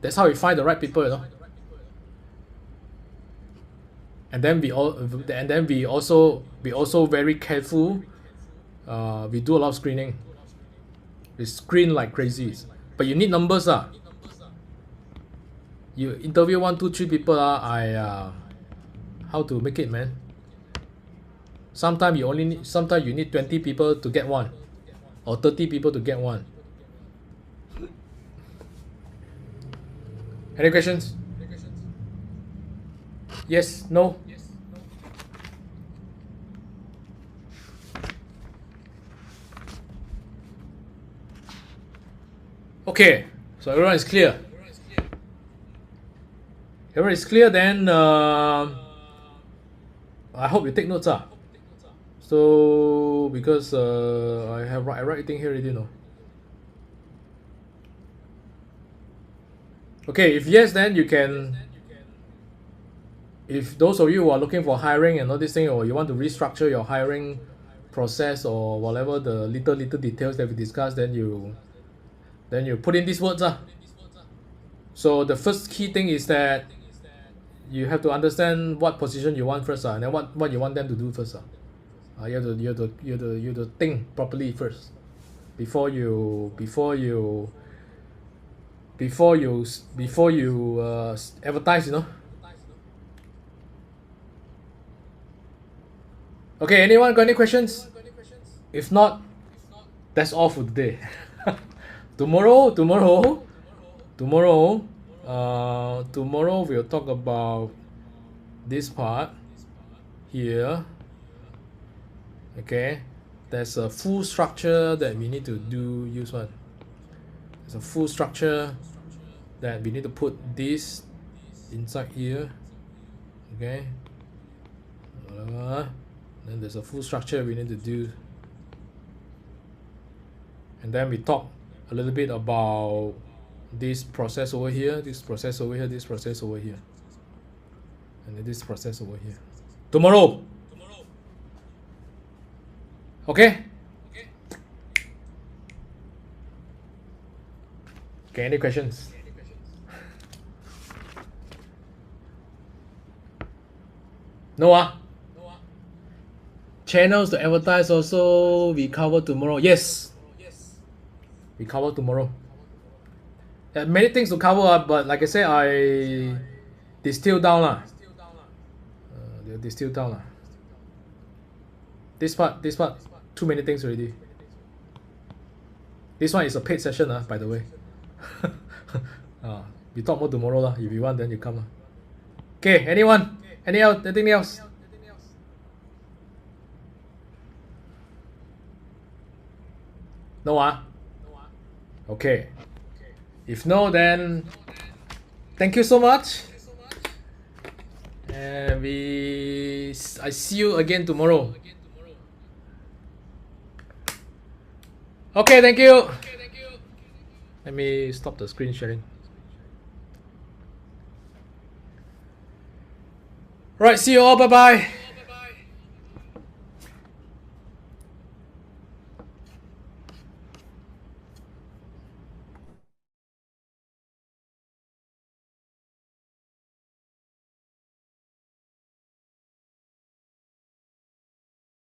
That's how we find the right people, you know. And then we also very careful. We do a lot of screening. We screen like crazy. But you need numbers, You interview 1, 2, 3 people, how to make it, man? Sometimes you need 20 people to get one, or 30 people to get one. Any questions? Yes? No? Okay, so everyone is clear. Everyone is clear, then I hope you take notes. So because I write everything here already, no? Okay, if yes, then you can. If those of you who are looking for hiring and all this thing, or you want to restructure your hiring process or whatever the little details that we discussed, then you put in these words. So the first key thing is that you have to understand what position you want first, and then what you want them to do first. You have to think properly first before you advertise, you know. Okay, anyone got any questions? If not, that's all for today. Tomorrow we'll talk about this part here. Okay, there's a full structure that we need to use one. There's a full structure that we need to put this inside here. Okay, then there's a full structure we need to do, and then we talk a little bit about this process over here, this process over here, this process over here, and then this process over here. Tomorrow. Okay? Okay, any questions? No? Channels to advertise also we cover tomorrow. Yes. We cover tomorrow. There are many things to cover, but like I said, I distill down. Distill down. This part, too many things already. This one is a paid session, by the way. We talk more tomorrow, if you want, then you come. Okay, anyone? Anything else? No? Okay. If no, then thank you so much. And I see you again tomorrow. Okay, thank you. Let me stop the screen sharing. Right, see you all. Bye bye.